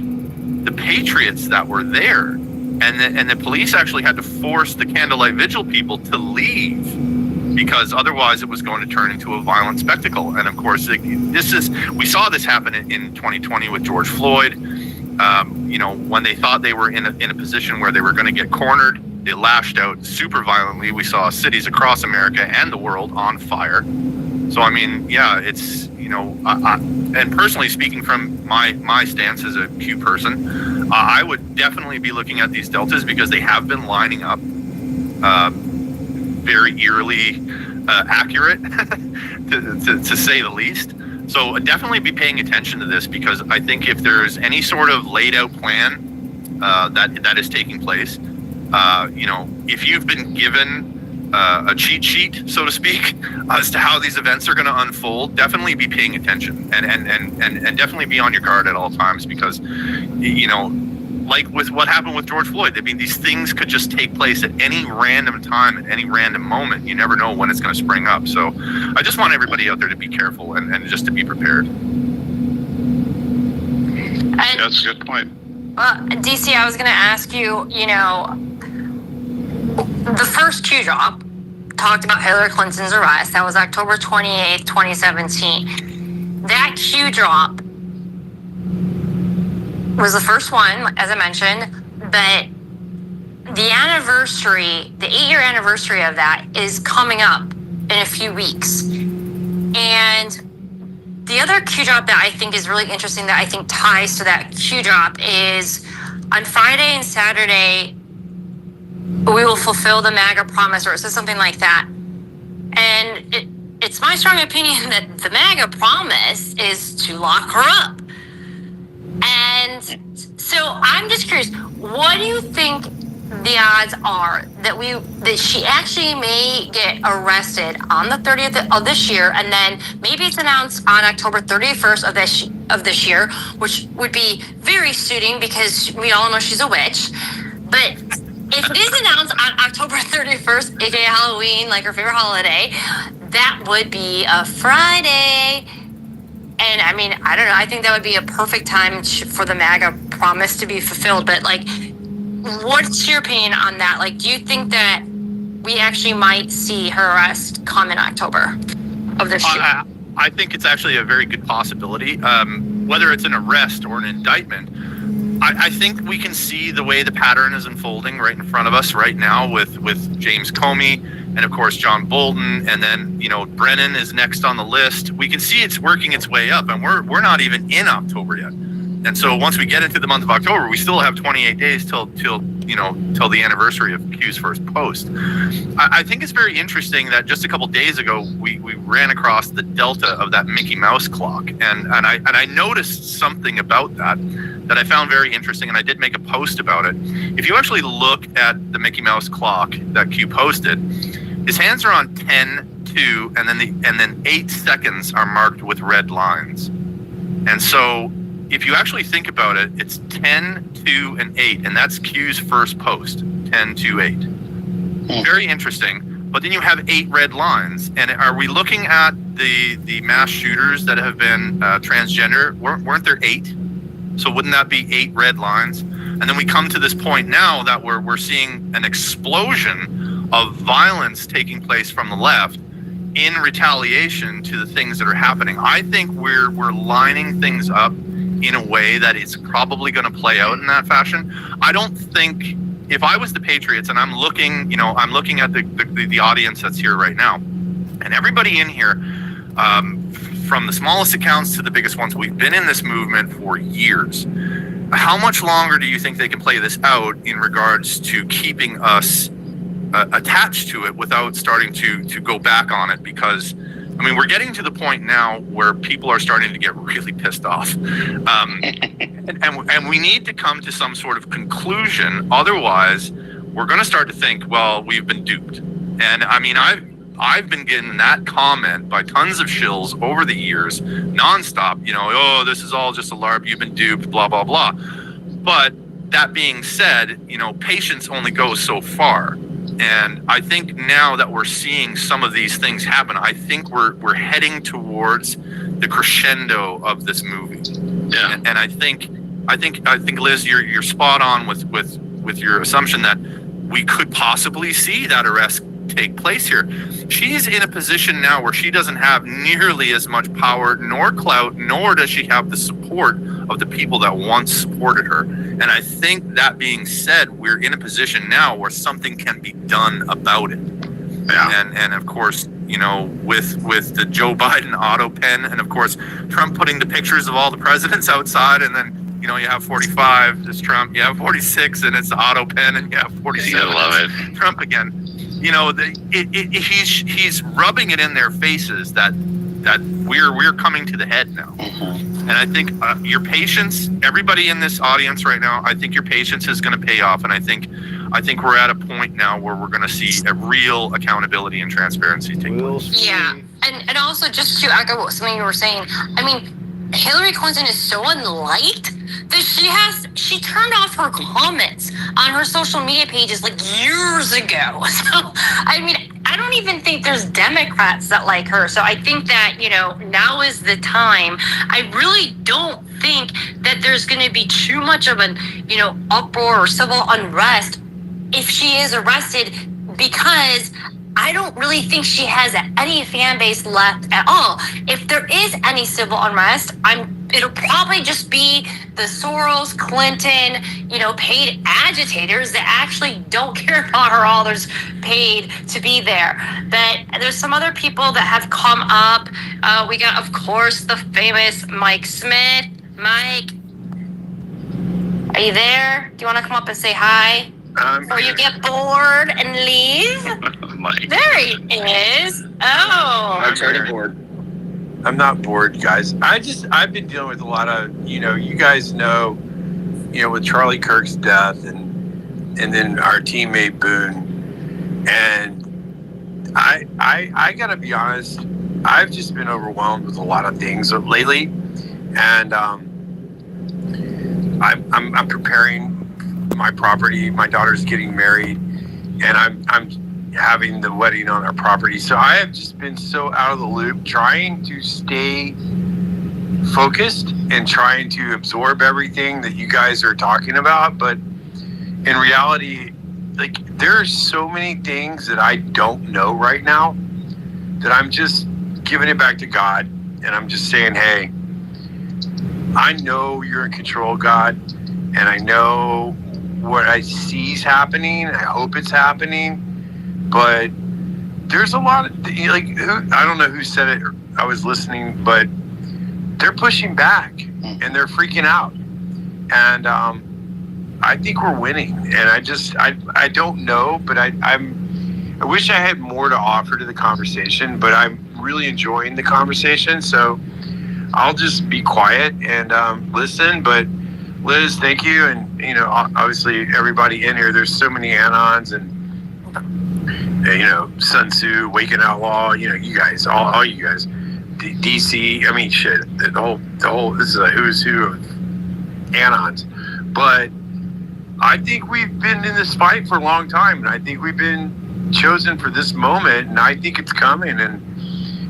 the patriots that were there. And the police actually had to force the candlelight vigil people to leave, because otherwise it was going to turn into a violent spectacle. And of course, we saw this happen in 2020 with George Floyd. When they thought they were in a position where they were going to get cornered, they lashed out super violently. We saw cities across America and the world on fire. So I mean, yeah, it's and personally speaking, from my stance as a Q person, I would definitely be looking at these deltas, because they have been lining up very eerily accurate, to say the least. So definitely be paying attention to this, because I think if there's any sort of laid out plan that is taking place, if you've been given a cheat sheet, so to speak, as to how these events are going to unfold, definitely be paying attention and definitely be on your guard at all times, because like with what happened with George Floyd. I mean, these things could just take place at any random time, at any random moment. You never know when it's going to spring up. So I just want everybody out there to be careful and just to be prepared. And, That's a good point. DC, I was going to ask you, the first Q drop talked about Hillary Clinton's arrest. That was October 28th, 2017. That Q drop was the first one, as I mentioned, but the anniversary, the 8-year anniversary of that is coming up in a few weeks. And the other Q drop that I think is really interesting that I think ties to that Q drop is on Friday and Saturday, we will fulfill the MAGA promise, or it says something like that. And it's my strong opinion that the MAGA promise is to lock her up. And so I'm just curious, what do you think the odds are that she actually may get arrested on the 30th of this year, and then maybe it's announced on October 31st of this year, which would be very suiting because we all know she's a witch. But if it is announced on October 31st, aka Halloween, like her favorite holiday, that would be a Friday. And I mean, I don't know. I think that would be a perfect time for the MAGA promise to be fulfilled. But like, what's your opinion on that? Like, do you think that we actually might see her arrest come in October of this year? I think it's actually a very good possibility. Whether it's an arrest or an indictment, I think we can see the way the pattern is unfolding right in front of us right now with James Comey and of course John Bolton, and then Brennan is next on the list. We can see it's working its way up, and we're not even in October yet. And so once we get into the month of October, we still have 28 days till the anniversary of Q's first post. I think it's very interesting that just a couple days ago we ran across the delta of that Mickey Mouse clock, and I noticed something about that I found very interesting, and I did make a post about it. If you actually look at the Mickey Mouse clock that Q posted, his hands are on 10, 2, and then 8 seconds are marked with red lines. And so if you actually think about it, it's 10, 2, and 8, and that's Q's first post, 10, 2, 8. Very interesting. But then you have 8 red lines. And are we looking at the mass shooters that have been transgender? Weren't there 8? So wouldn't that be 8 red lines? And then we come to this point now that we're seeing an explosion of violence taking place from the left in retaliation to the things that are happening. I think we're lining things up in a way that is probably going to play out in that fashion. I don't think, if I was the Patriots and I'm looking at the audience that's here right now, and everybody in here, from the smallest accounts to the biggest ones, we've been in this movement for years. How much longer do you think they can play this out in regards to keeping us attached to it without starting to go back on it? Because I mean, we're getting to the point now where people are starting to get really pissed off, and we need to come to some sort of conclusion. Otherwise, we're going to start to think, well, we've been duped. And I mean, I've been getting that comment by tons of shills over the years, nonstop. Oh, this is all just a LARP. You've been duped, blah blah blah. But that being said, patience only goes so far. And I think now that we're seeing some of these things happen, I think we're heading towards the crescendo of this movie. Yeah. And I think Liz, you're spot on with your assumption that we could possibly see that arrest take place here. She's in a position now where she doesn't have nearly as much power nor clout, nor does she have the support of the people that once supported her. And I think that being said, we're in a position now where something can be done about it. Yeah. And of course, with the Joe Biden auto pen, and of course Trump putting the pictures of all the presidents outside, and then you have 45, it's Trump, you have 46, and it's the auto pen, and you have 47. You love it. Trump again. He's rubbing it in their faces that we're coming to the head now. And I think your patience, everybody in this audience right now, I think your patience is going to pay off. And I think we're at a point now where we're going to see a real accountability and transparency take place. Yeah, and also just to echo something you were saying, I mean, Hillary Clinton is so unliked She turned off her comments on her social media pages like years ago. So, I mean, I don't even think there's Democrats that like her. So I think that, now is the time. I really don't think that there's going to be too much of an, uproar or civil unrest if she is arrested, because I don't really think she has any fan base left at all. If there is any civil unrest, it'll probably just be the Soros, Clinton, paid agitators that actually don't care about her. All there's paid to be there. But there's some other people that have come up. We got, of course, the famous Mike Smith. Mike, are you there? Do you want to come up and say hi? Before you get bored and leave? Mike. There he is. Oh. I'm already bored. I'm not bored, guys. I've been dealing with a lot of, you guys know, with Charlie Kirk's death and then our teammate Boone. And I gotta be honest, I've just been overwhelmed with a lot of things lately. And I'm preparing my property. My daughter's getting married, and I'm having the wedding on our property. So I have just been so out of the loop, trying to stay focused and trying to absorb everything that you guys are talking about. But in reality, like, there are so many things that I don't know right now that I'm just giving it back to God, and I'm just saying, hey, I know you're in control, God, and I know what I see is happening. I hope it's happening, but there's a lot of, I don't know who said it. I was listening, but they're pushing back and they're freaking out, and I think we're winning. And I don't know, but I wish I had more to offer to the conversation, but I'm really enjoying the conversation. So I'll just be quiet and listen. But Liz, thank you. And, obviously everybody in here, there's so many Anons and, Sun Tzu, Waking Outlaw, you guys, all you guys, DC, I mean, shit, the whole, this is a who's who of Anons. But I think we've been in this fight for a long time, and I think we've been chosen for this moment, and I think it's coming.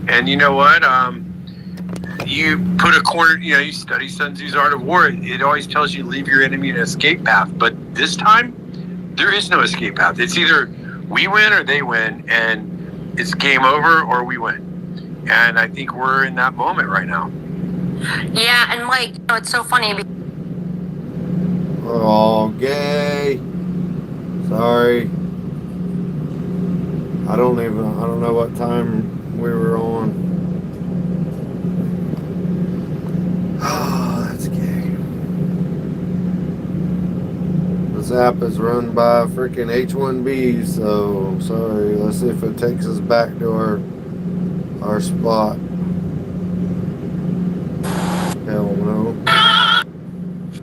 And you know what? You put a corner, you study Sun Tzu's Art of War. It always tells you leave your enemy an escape path. But this time, there is no escape path. It's either we win or they win, and it's game over or we win. And I think we're in that moment right now. Yeah, and Mike, it's so funny. We're all gay. Sorry. I don't know what time we were on. Oh, that's gay. This app is run by freaking H1Bs, so I'm sorry. Let's see if it takes us back to our spot. Hell no.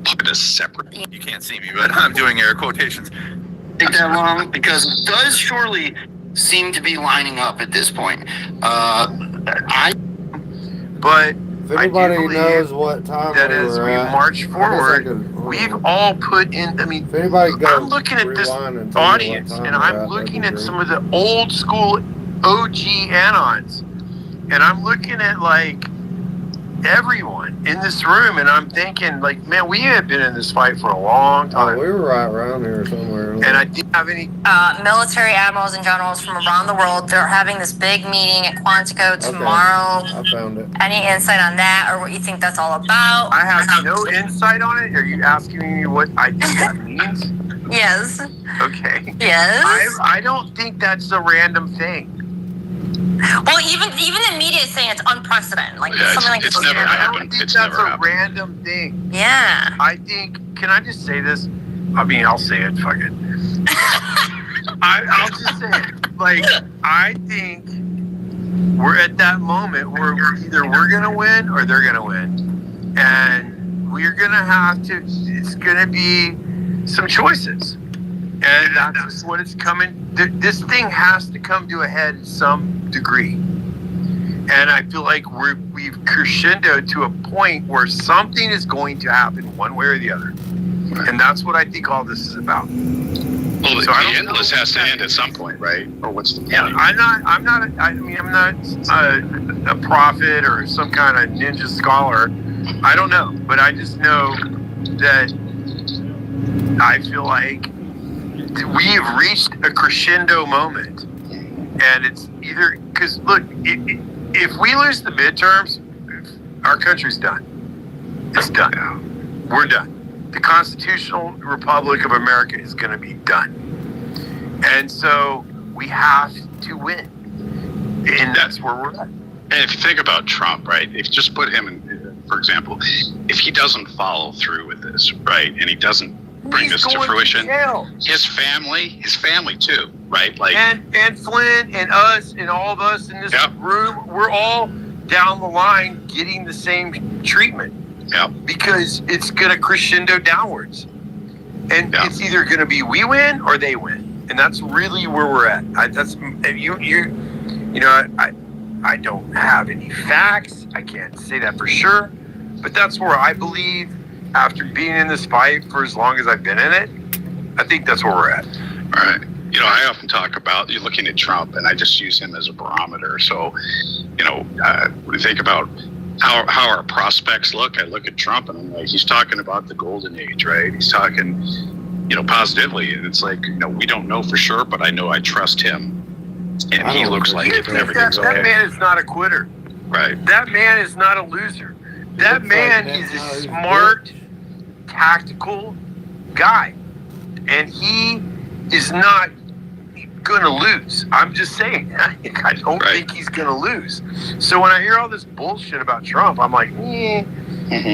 Put a separate. You can't see me, but I'm doing air quotations. Take that long because it does surely seem to be lining up at this point. But If anybody knows what time that we as were we at, march forward, we've all put in, If anybody goes, I'm looking at this audience, and I'm looking at some of the old school OG Anons, and I'm looking at everyone in this room, and I'm thinking man, we have been in this fight for a long time. We were right around here somewhere. And I didn't have any Military admirals and generals from around the world, they're having this big meeting at Quantico tomorrow. I found it. Any insight on that, or what you think that's all about? I have no insight on it. Are you asking me what I think that means? Yes. Okay. Yes. I don't think that's a random thing. Well, even the media is saying it's unprecedented. Yeah, something like it's this. never I happened. don't think It's that's never a happened. random thing. Yeah. I think, can I just say this? I mean, I'll say it, fuck it. I'll just say it. I think we're at that moment where either we're going to win or they're going to win. And we're going to have to, it's going to be some choices. And that's just what it's coming. This thing has to come to a head in some degree. And I feel like we've crescendoed to a point where something is going to happen one way or the other. And that's what I think all this is about. Well, the endless has to end at some point, right? Or what's the point? Yeah, I'm not a prophet or some kind of ninja scholar. I don't know, but I just know that I feel like we've reached a crescendo moment, and it's either because look, if we lose the midterms, our country's done. It's done. We're done. The Constitutional Republic of America is going to be done. And so we have to win. And that's where we're at. And if you think about Trump, right, if you just put him in, for example, if he doesn't follow through with this, right, and he doesn't bring this to fruition, his family too, right? Like and Flynn and us and all of us in this room, we're all down the line getting the same treatment. Yeah. Because it's going to crescendo downwards. And it's either going to be we win or they win. And that's really where we're at. I don't have any facts. I can't say that for sure. But that's where I believe, after being in this fight for as long as I've been in it, I think that's where we're at. All right. I often talk about, you're looking at Trump, and I just use him as a barometer. So, when you think about how our prospects look, I look at Trump and I'm like, he's talking about the golden age, right? He's talking, positively. And it's like, we don't know for sure, but I know I trust him. And he looks like everything's okay. That man is not a quitter. Right. That man is not a loser. That man is a smart, tactical guy. And he is not going to lose. I'm just saying. I don't think he's going to lose. So when I hear all this bullshit about Trump, I'm like, You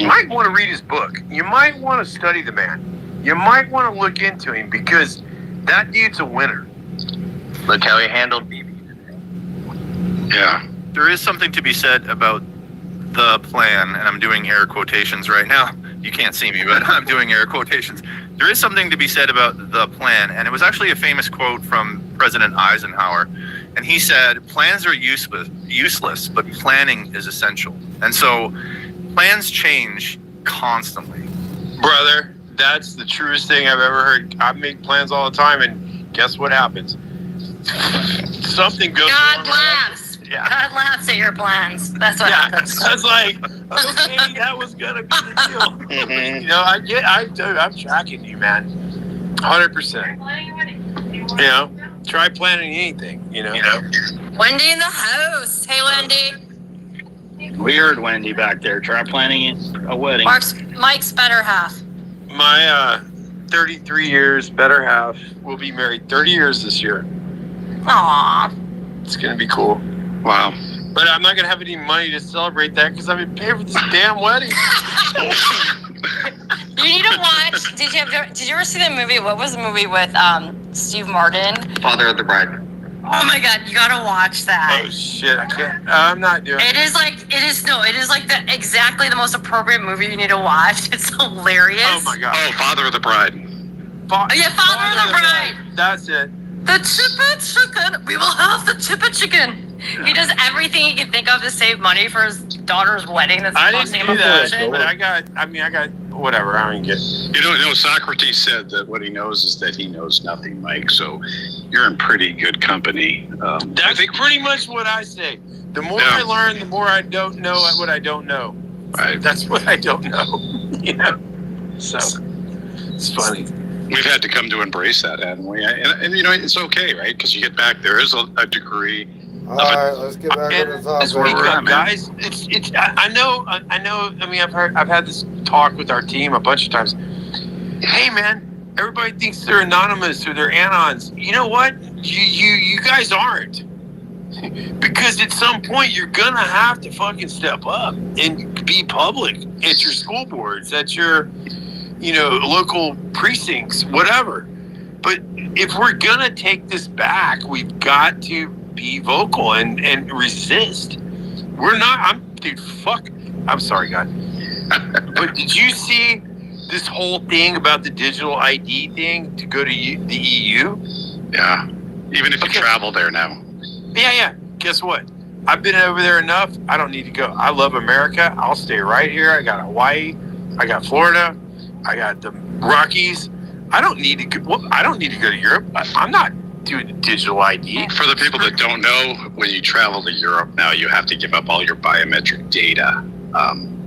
might want to read his book. You might want to study the man. You might want to look into him, because that dude's a winner. Look how he handled Bibi today. Yeah. There is something to be said about the plan, and I'm doing air quotations right now. You can't see me, but I'm doing air quotations. There is something to be said about the plan, and it was actually a famous quote from President Eisenhower, and he said, plans are useless, but planning is essential. And so plans change constantly. Brother, that's the truest thing I've ever heard. I make plans all the time, and guess what happens? Something goes wrong. God laughs. Yeah. God laughs at your plans. That's what happens. I was like, okay, that was gonna be the deal. I'm tracking you, man, 100%. Try planning anything. Wendy in the house. Hey, Wendy. We heard Wendy back there. Try planning a wedding. Mike's better half. My 33 years, better half, will be married 30 years this year. Aww. It's gonna be cool. Wow. But I'm not going to have any money to celebrate that because I've been paying for this damn wedding. You need to watch. Did you ever see the movie? What was the movie with Steve Martin? Father of the Bride. Oh my God, you gotta watch that. Oh shit, I can't. I'm not doing it. It is like exactly the most appropriate movie you need to watch. It's hilarious. Oh my God. Oh, Father of the Bride. Father of the Bride. That's it. The chippa chicken. We will have the chippa chicken. He does everything he can think of to save money for his daughter's wedding. That's costing him a fortune. But I got whatever. I don't get. Socrates said that what he knows is that he knows nothing, Mike. So you're in pretty good company. That's pretty much what I say. The more I learn, the more I don't know what I don't know. Right. That's what I don't know. So it's funny. We've had to come to embrace that, haven't we? And it's okay, right? Because you get back, there is a degree. All right, let's get back to the topic. Speak up, guys. It's. I know. I mean, I've had this talk with our team a bunch of times. Hey, man, everybody thinks they're anonymous or they're anons. You know what? You guys aren't. Because at some point you're gonna have to fucking step up and be public at your school boards, at your, local precincts, whatever. But if we're gonna take this back, we've got to be vocal and resist. We're not. I'm sorry, God. But did you see this whole thing about the digital ID thing to go to the EU? Yeah. Even if you travel there now. Yeah. Guess what? I've been over there enough. I don't need to go. I love America. I'll stay right here. I got Hawaii. I got Florida. I got the Rockies. I don't need to go. Well, I don't need to go to Europe. I'm not doing the digital ID. For the people that don't know, when you travel to Europe now, you have to give up all your biometric data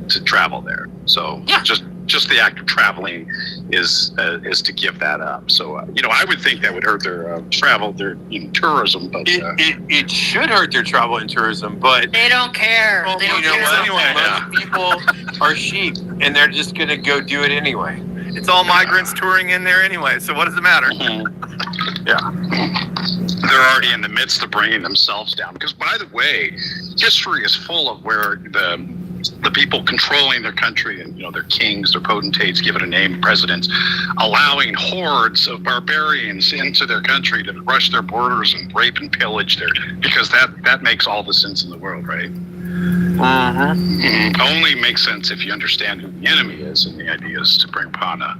to travel there. So Yeah. just the act of traveling is to give that up. So I would think that would hurt their travel, their tourism. But It should hurt their travel and tourism, but They don't care. well, They don't you know care what? about that. Most people are sheep, and they're just gonna go do it anyway. It's all migrants touring in there anyway. So what does it matter? they're already in the midst of bringing themselves down. Because, by the way, history is full of where the people controlling their country and their kings, their potentates, give it a name, presidents, allowing hordes of barbarians into their country to rush their borders and rape and pillage there, because that makes all the sense in the world, right? Only makes sense if you understand who the enemy is, and the idea is to bring upon a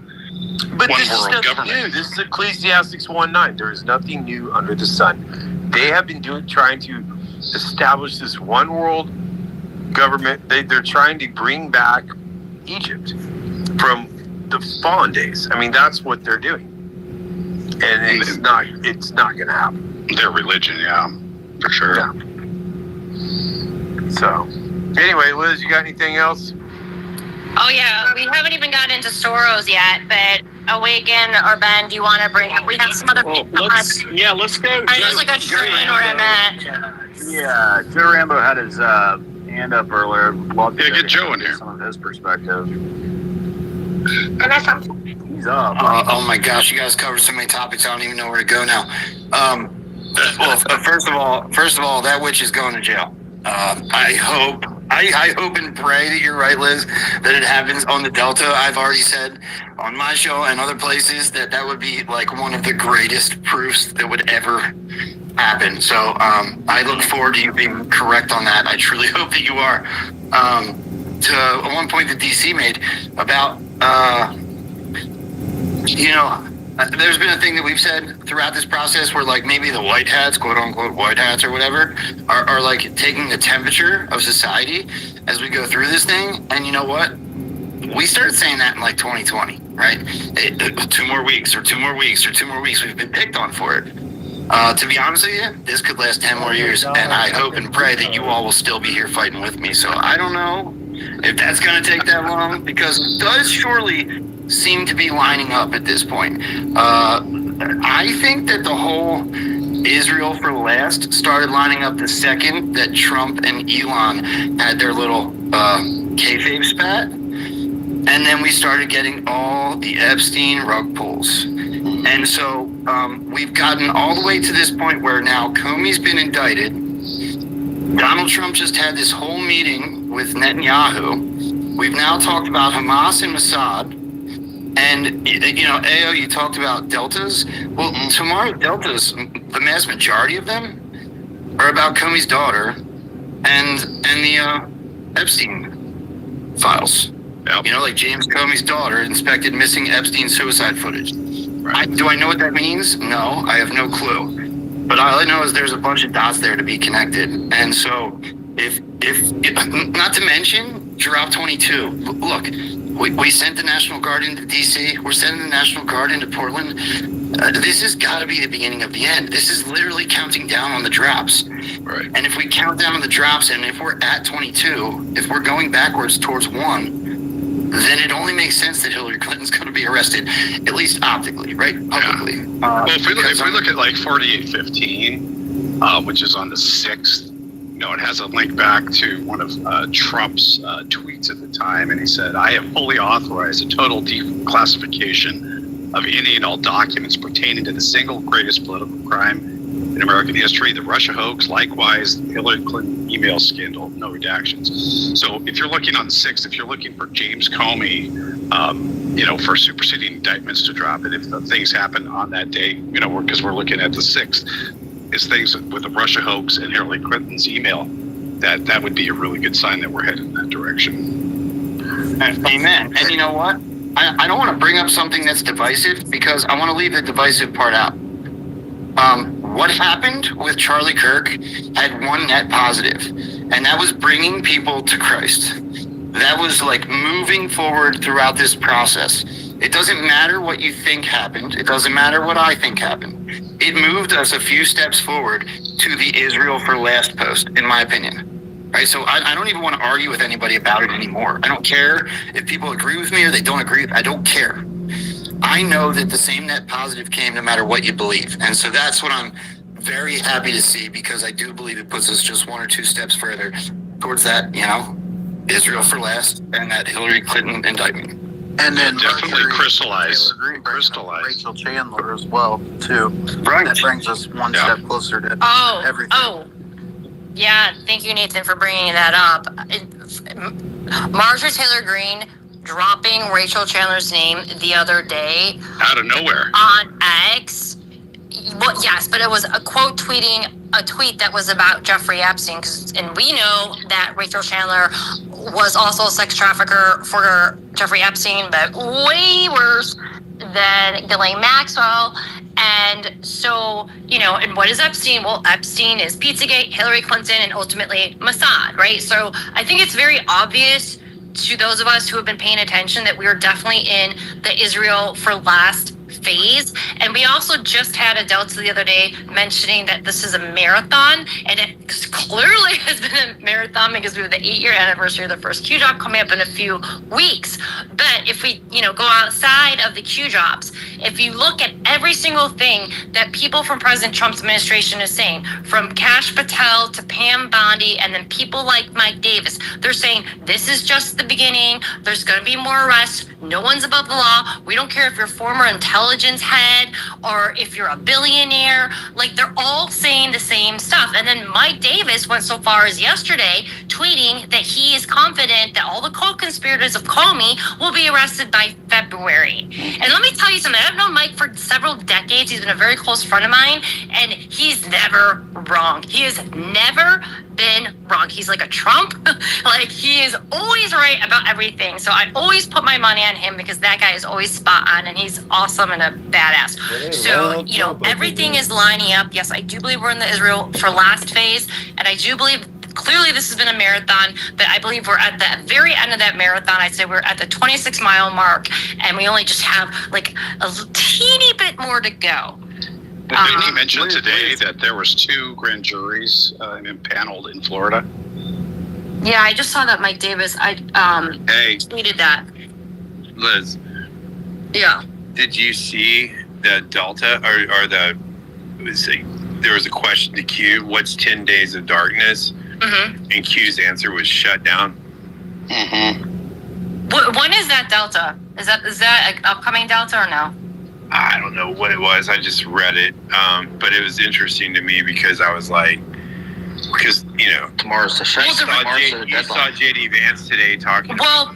But one this is world nothing government. new. This is Ecclesiastes 1:9. There is nothing new under the sun. They have been trying to establish this one world government. They're trying to bring back Egypt from the fallen days. I mean, that's what they're doing, and it's not going to happen. Their religion, yeah, for sure. Yeah. So, anyway, Liz, you got anything else? Oh yeah, we haven't even gotten into Soros yet, but Awaken or Ben, do you want to bring up? We have some other people. Let's go. I just like a train where I'm at. Yeah, Joe Rambo had his hand up earlier. Love to Yeah, get Joe in here. Some of his perspective. And that's He's up. Oh my gosh, you guys covered so many topics. I don't even know where to go now. Well, first of all, that witch is going to jail. I hope and pray that you're right, Liz, that it happens on the Delta. I've already said on my show and other places that would be like one of the greatest proofs that would ever happen. So I look forward to you being correct on that. I truly hope that you are. To one point that DC made about, there's been a thing that we've said throughout this process where like maybe the white hats, quote unquote white hats or whatever, are like taking the temperature of society as we go through this thing. And you know what? We started saying that in like 2020, right? 2 more weeks or 2 more weeks or 2 more weeks. We've been picked on for it. To be honest with you, this could last 10 more years. And I hope and pray that you all will still be here fighting with me. So I don't know if that's going to take that long, because it does surely seem to be lining up at this point. I think that the whole Israel for last started lining up the second that Trump and Elon had their little kayfabe spat. And then we started getting all the Epstein rug pulls. And so we've gotten all the way to this point where now Comey's been indicted. Donald Trump just had this whole meeting with Netanyahu. We've now talked about Hamas and Mossad. And, Ao, you talked about deltas. Well, tomorrow deltas, the mass majority of them are about Comey's daughter and the Epstein files. Yep. Like James Comey's daughter inspected missing Epstein suicide footage. Right. Do I know what that means? No, I have no clue. But all I know is there's a bunch of dots there to be connected. And so if not to mention Drop 22, look, we sent the National Guard into DC. We're sending the National Guard into Portland. This has got to be the beginning of the end. This is literally counting down on the drops. Right. And if we count down on the drops, and if we're at 22, if we're going backwards towards 1, then it only makes sense that Hillary Clinton's going to be arrested, at least optically, right? Publicly. Well, if we look at like 4815, which is on the 6th, it has a link back to one of Trump's tweets at the time, and he said, "I have fully authorized a total declassification of any and all documents pertaining to the single greatest political crime in American history, the Russia hoax, likewise the Hillary Clinton email scandal, no redactions." So if you're looking on the 6th, if you're looking for James Comey, for superseding indictments to drop, and if the things happen on that day, because we're looking at the 6th, is things with the Russia hoax and Hillary Clinton's email, that would be a really good sign that we're headed in that direction. Amen. And you know what? I don't want to bring up something that's divisive, because I want to leave the divisive part out. what happened with Charlie Kirk had one net positive, and that was bringing people to Christ. That was like moving forward throughout this process. It doesn't matter what you think happened. It doesn't matter what I think happened. It moved us a few steps forward to the Israel for Last post, in my opinion. Right? So I don't even want to argue with anybody about it anymore. I don't care if people agree with me or they don't agree. I don't care. I know that the same net positive came no matter what you believe. And so that's what I'm very happy to see, because I do believe it puts us just one or two steps further towards that, Israel for Last and that Hillary Clinton indictment. And then definitely crystallize. Rachel Chandler as well, too. Right. That brings us one step closer to everything. Oh, yeah. Thank you, Nathan, for bringing that up. Marjorie Taylor Greene dropping Rachel Chandler's name the other day out of nowhere on X. Well, yes, but it was a quote tweeting a tweet that was about Jeffrey Epstein, and we know that Rachel Chandler was also a sex trafficker for Jeffrey Epstein, but way worse than Ghislaine Maxwell. And so, and what is Epstein? Well, Epstein is Pizzagate, Hillary Clinton, and ultimately Mossad, right? So I think it's very obvious to those of us who have been paying attention that we are definitely in the Israel for Last phase. And we also just had a Delta the other day mentioning that this is a marathon, and it clearly has been a marathon because we have the 8-year anniversary of the first Q drop coming up in a few weeks. But if we, go outside of the Q drops, if you look at every single thing that people from President Trump's administration is saying, from Kash Patel to Pam Bondi, and then people like Mike Davis, they're saying this is just the beginning. There's going to be more arrests. No one's above the law. We don't care if you're former intelligence head or if you're a billionaire. Like, they're all saying the same stuff. And then Mike Davis went so far as yesterday tweeting that he is confident that all the co-conspirators of Comey will be arrested by February. And let me tell you something. I've known Mike for several decades. He's been a very close friend of mine, and he's never wrong. He has never been wrong. He's like a Trump. Like, he is always right about everything. So I always put my money on him because that guy is always spot on, and he's awesome and a badass. So, everything is lining up. Yes, I do believe we're in the Israel for Last phase, and I do believe clearly this has been a marathon, but I believe we're at the very end of that marathon. I'd say we're at the 26-mile mark, and we only just have like a teeny bit more to go. Didn't he mention today that there was 2 grand juries impaneled in Florida? Yeah, I just saw that Mike Davis. I tweeted that. Liz. Yeah. Did you see the Delta or there was a question to Q, what's 10 days of darkness? Mm-hmm. And Q's answer was shut down. Mm-hmm. When is that Delta? Is that an upcoming Delta or no? I don't know what it was. I just read it. But it was interesting to me because I was like, tomorrow's the shutdown. You saw JD Vance today talking. Well,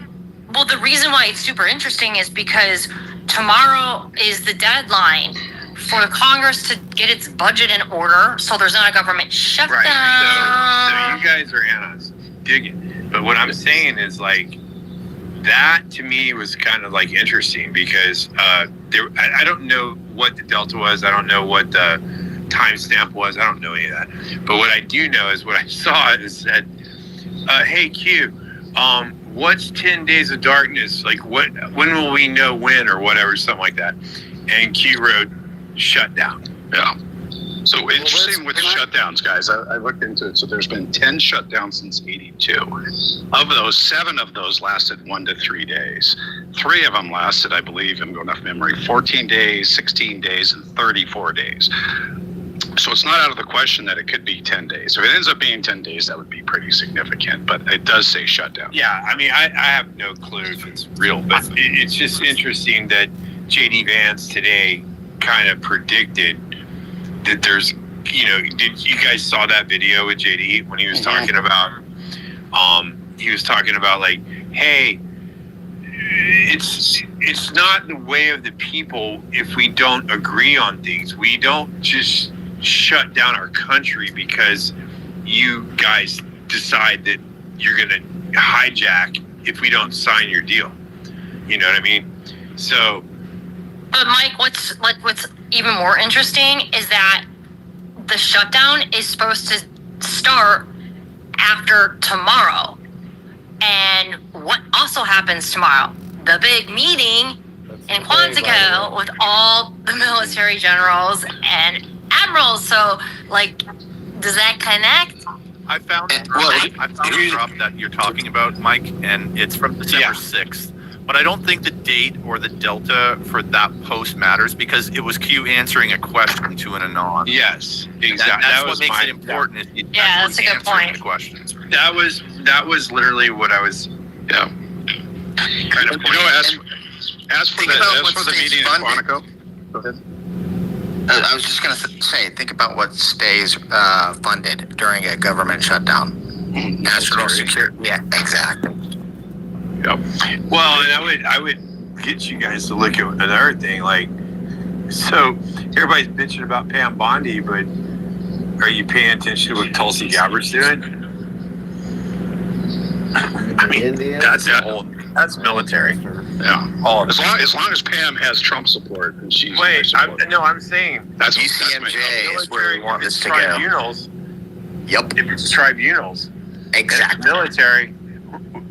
the reason why it's super interesting is because tomorrow is the deadline for Congress to get its budget in order, so there's not a government shutdown. Right. So you guys are us digging. But what I'm saying is, like, that to me was kind of like interesting because I don't know what the Delta was. I don't know what the timestamp was. I don't know any of that. But what I do know is what I saw is said, hey Q, what's 10 days of darkness? Like, when will we know when, or whatever, something like that. And Q wrote shut down. Yeah. So interesting with shutdowns, guys. I looked into it. So there's been 10 shutdowns since '82. Of those, 7 of those lasted 1 to 3 days. 3 of them lasted, I believe, I'm going off memory, 14 days, 16 days, and 34 days. So it's not out of the question that it could be 10 days. If it ends up being 10 days, that would be pretty significant. But it does say shutdown. Yeah, I mean, I have no clue if it's real, but it's just interesting that JD Vance today kind of predicted that there's, did you guys saw that video with JD when he was talking about, like, hey, it's not the way of the people if we don't agree on things. We don't just shut down our country because you guys decide that you're going to hijack if we don't sign your deal. You know what I mean? So. But Mike, what's even more interesting is that the shutdown is supposed to start after tomorrow. And what also happens tomorrow? The big meeting in Quantico with all the military generals and admirals. So, like, does that connect? I found a drop that you're talking about, Mike, and it's from December 6th. But I don't think the date or the delta for that post matters because it was Q answering a question to an anon. Yes, exactly. That's what makes it important. That's a good point. The questions. That was literally what I was. Yeah. Kind of. As for the meeting in Quantico. Go ahead. I was just going to say, think about what stays funded during a government shutdown. National security. Yeah, exactly. Yep. Well, and I would get you guys to look at another thing. Like, so everybody's bitching about Pam Bondi, but are you paying attention to what Tulsi Gabbard's doing? I mean, that's military. Yeah. As long as Pam has Trump support, and she's I'm saying that's UCMJ is where we want this to go. Tribunals. Yep. If it's tribunals, exactly. Military.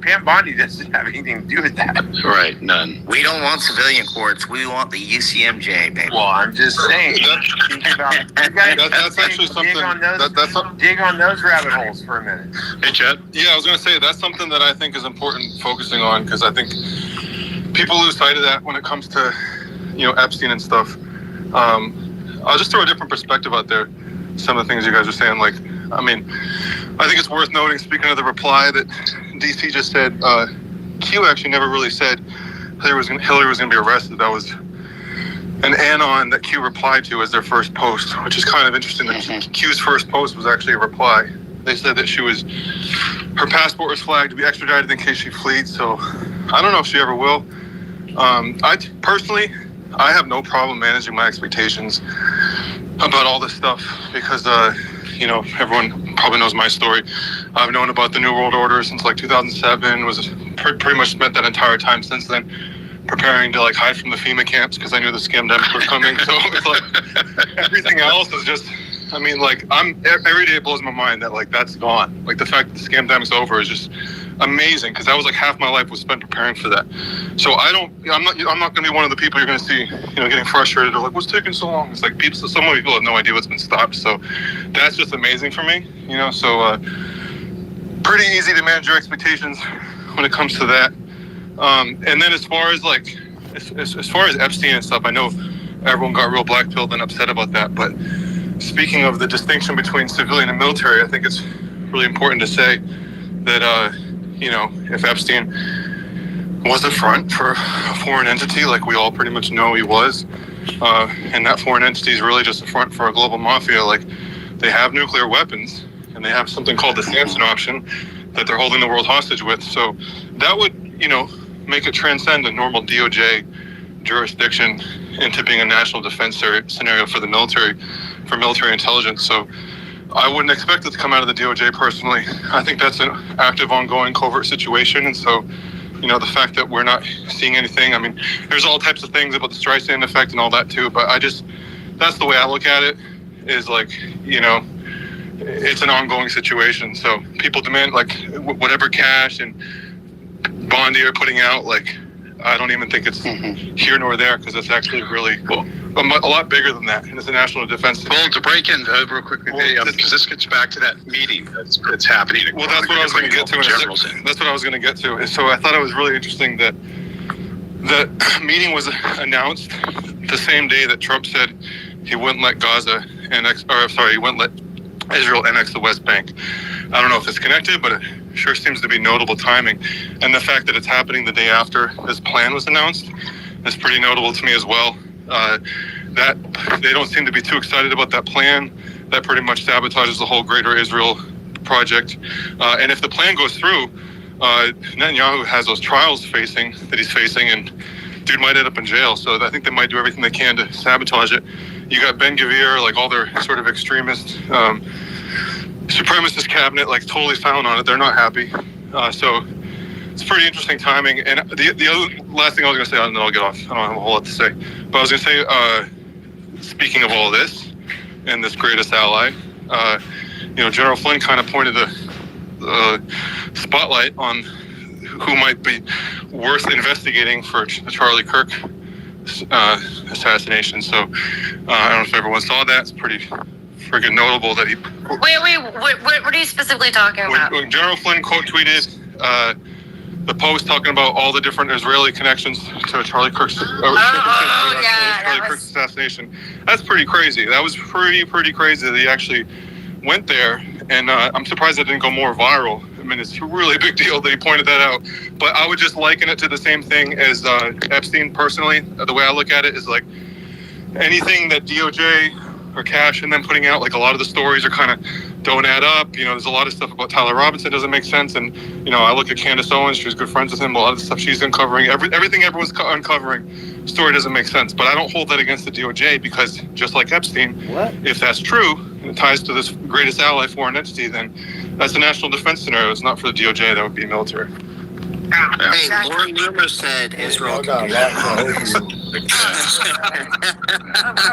Pam Bondi doesn't have anything to do with that. Right, none. We don't want civilian courts. We want the UCMJ, baby. Well, I'm just saying. That's actually something. Dig on those rabbit holes for a minute. Hey, Chad. Yeah, I was going to say that's something that I think is important focusing on because I think people lose sight of that when it comes to, Epstein and stuff. I'll just throw a different perspective out there. Some of the things you guys are saying, I think it's worth noting, speaking of the reply that DC just said, Q actually never really said Hillary was going to be arrested. That was an anon that Q replied to as their first post, which is kind of interesting. That Q's first post was actually a reply. They said that her passport was flagged to be extradited in case she fled. So I don't know if she ever will. I have no problem managing my expectations about all this stuff because, everyone probably knows my story. I've known about the New World Order since 2007, was pretty much spent that entire time since then preparing to hide from the FEMA camps because I knew the scamdemic were coming. So it's everything else is just, every day it blows my mind that that's gone. The fact that the scamdemic's over is just amazing because that was half my life was spent preparing for that. So I'm not going to be one of the people you're going to see, getting frustrated or what's taking so long? It's so many people have no idea what's been stopped. So that's just amazing for me, so pretty easy to manage your expectations when it comes to that. And then as far as as far as Epstein and stuff, I know everyone got real black-pilled and upset about that, but speaking of the distinction between civilian and military, I think it's really important to say that, if Epstein was a front for a foreign entity, like we all pretty much know he was, and that foreign entity is really just a front for a global mafia, they have nuclear weapons, and they have something called the Samson option that they're holding the world hostage with. So that would, make it transcend a normal DOJ jurisdiction into being a national defense scenario for the military, for military intelligence. So I wouldn't expect it to come out of the DOJ personally. I think that's an active, ongoing, covert situation. And so, the fact that we're not seeing anything, there's all types of things about the Streisand effect and all that too, but that's the way I look at it, is it's an ongoing situation. So people demand whatever cash and Bondi are putting out, I don't even think it's here nor there because it's actually really a lot bigger than that. And it's a national defense. Well, to break in real quickly, because this gets back to that meeting that's happening. Well, that's what I was going to get to. That's what I was going to get to. So I thought it was really interesting that the meeting was announced the same day that Trump said he wouldn't let he wouldn't let Israel annex the West Bank. I don't know if it's connected, but it sure seems to be notable timing. And the fact that it's happening the day after this plan was announced is pretty notable to me as well. That they don't seem to be too excited about that plan. That pretty much sabotages the whole Greater Israel project. And if the plan goes through, Netanyahu has those trials that he's facing, and dude might end up in jail. So I think they might do everything they can to sabotage it. You got Ben Gvir, all their sort of extremist, supremacist cabinet, totally silent on it. They're not happy. So it's pretty interesting timing. And the other last thing I was going to say, and then I'll get off. I don't have a whole lot to say. But I was going to say, speaking of all this, and this greatest ally. General Flynn kind of pointed the spotlight on who might be worth investigating for the Charlie Kirk assassination. So I don't know if everyone saw that. It's pretty friggin' notable that he... Wait, what are you specifically talking about? When General Flynn quote tweeted the Post talking about all the different Israeli connections to Charlie Kirk's Kirk's assassination. That's pretty crazy. That was pretty crazy that he actually went there, and I'm surprised that didn't go more viral. I mean, it's a really big deal that he pointed that out. But I would just liken it to the same thing as Epstein personally. The way I look at it is like anything that DOJ or Cash and them putting out, like a lot of the stories are kind of don't add up. There's a lot of stuff about Tyler Robinson doesn't make sense. And, I look at Candace Owens, she's good friends with him. A lot of the stuff she's uncovering, everything everyone's uncovering, story doesn't make sense. But I don't hold that against the DOJ because just like Epstein, if that's true, and it ties to this greatest ally foreign entity, then that's the national defense scenario. It's not for the DOJ, that would be military. Hey, Lauren Loomis said Israel. Got Are we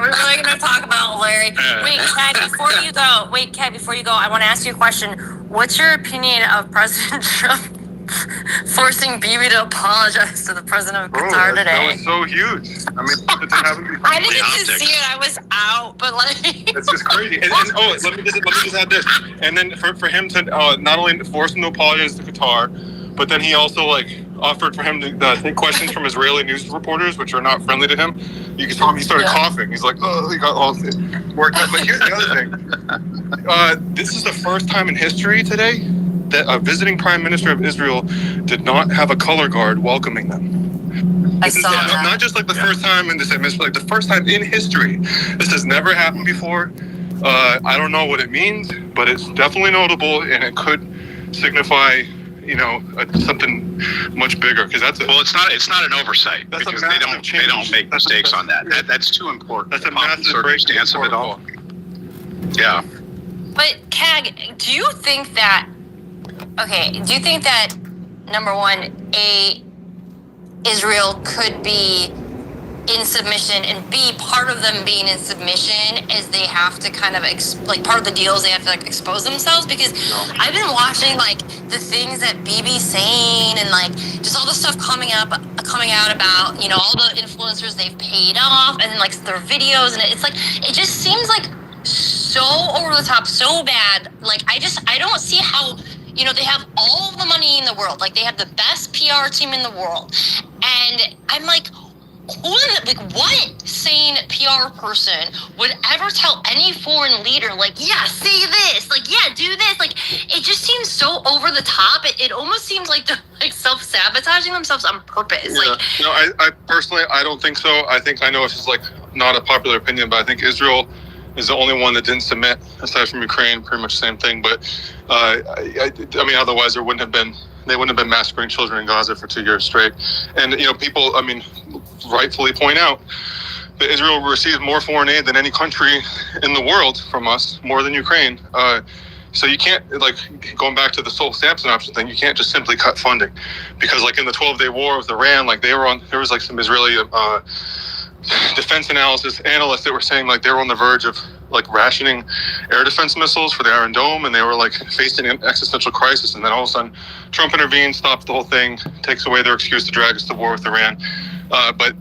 really going to talk about Larry? Wait, Kat, before you go, I want to ask you a question. What's your opinion of President Trump forcing Bibi to apologize to the president of Qatar today? That was so huge. I mean, it haven't been I didn't get to see it. I was out, but it's just crazy. And let me just add this. And then for him to not only force him to apologize to Qatar, but then he also offered for him to take questions from Israeli news reporters, which are not friendly to him. You can tell him he started coughing. He's like, oh, he got all worked up. But here's the other thing. This is the first time in history today that a visiting prime minister of Israel did not have a color guard welcoming them. I saw that. Not just the first time in this administration, the first time in history. This has never happened before. I don't know what it means, but it's definitely notable, and it could signify something much bigger, because it's not an oversight, because they don't make mistakes on that. That's too important. That's a massive circumstance of it all. Yeah. But Cag, do you think that number one, Israel could be in submission, and B, part of them being in submission is they have to kind of part of the deal is they have to expose themselves? Because I've been watching the things that Bibi's saying, and just all the stuff coming out about all the influencers they've paid off, and then their videos, and it's it just seems so over the top, so bad. I don't see how they have all of the money in the world, they have the best PR team in the world, and I'm what sane PR person would ever tell any foreign leader, say this, do this? It just seems so over the top. It almost seems like they're self-sabotaging themselves on purpose. I personally, I don't think so. I know it's not a popular opinion, but I think Israel is the only one that didn't submit, aside from Ukraine, pretty much the same thing. But otherwise they wouldn't have been massacring children in Gaza for 2 years straight. And people, rightfully point out that Israel receives more foreign aid than any country in the world from us, more than Ukraine. So you can't, going back to the Sol Sampson option thing, you can't just simply cut funding, because in the 12-day war with Iran, there was some Israeli defense analysts that were saying they were on the verge of rationing air defense missiles for the Iron Dome, and they were facing an existential crisis. And then all of a sudden Trump intervenes, stops the whole thing, takes away their excuse to drag us to war with Iran. But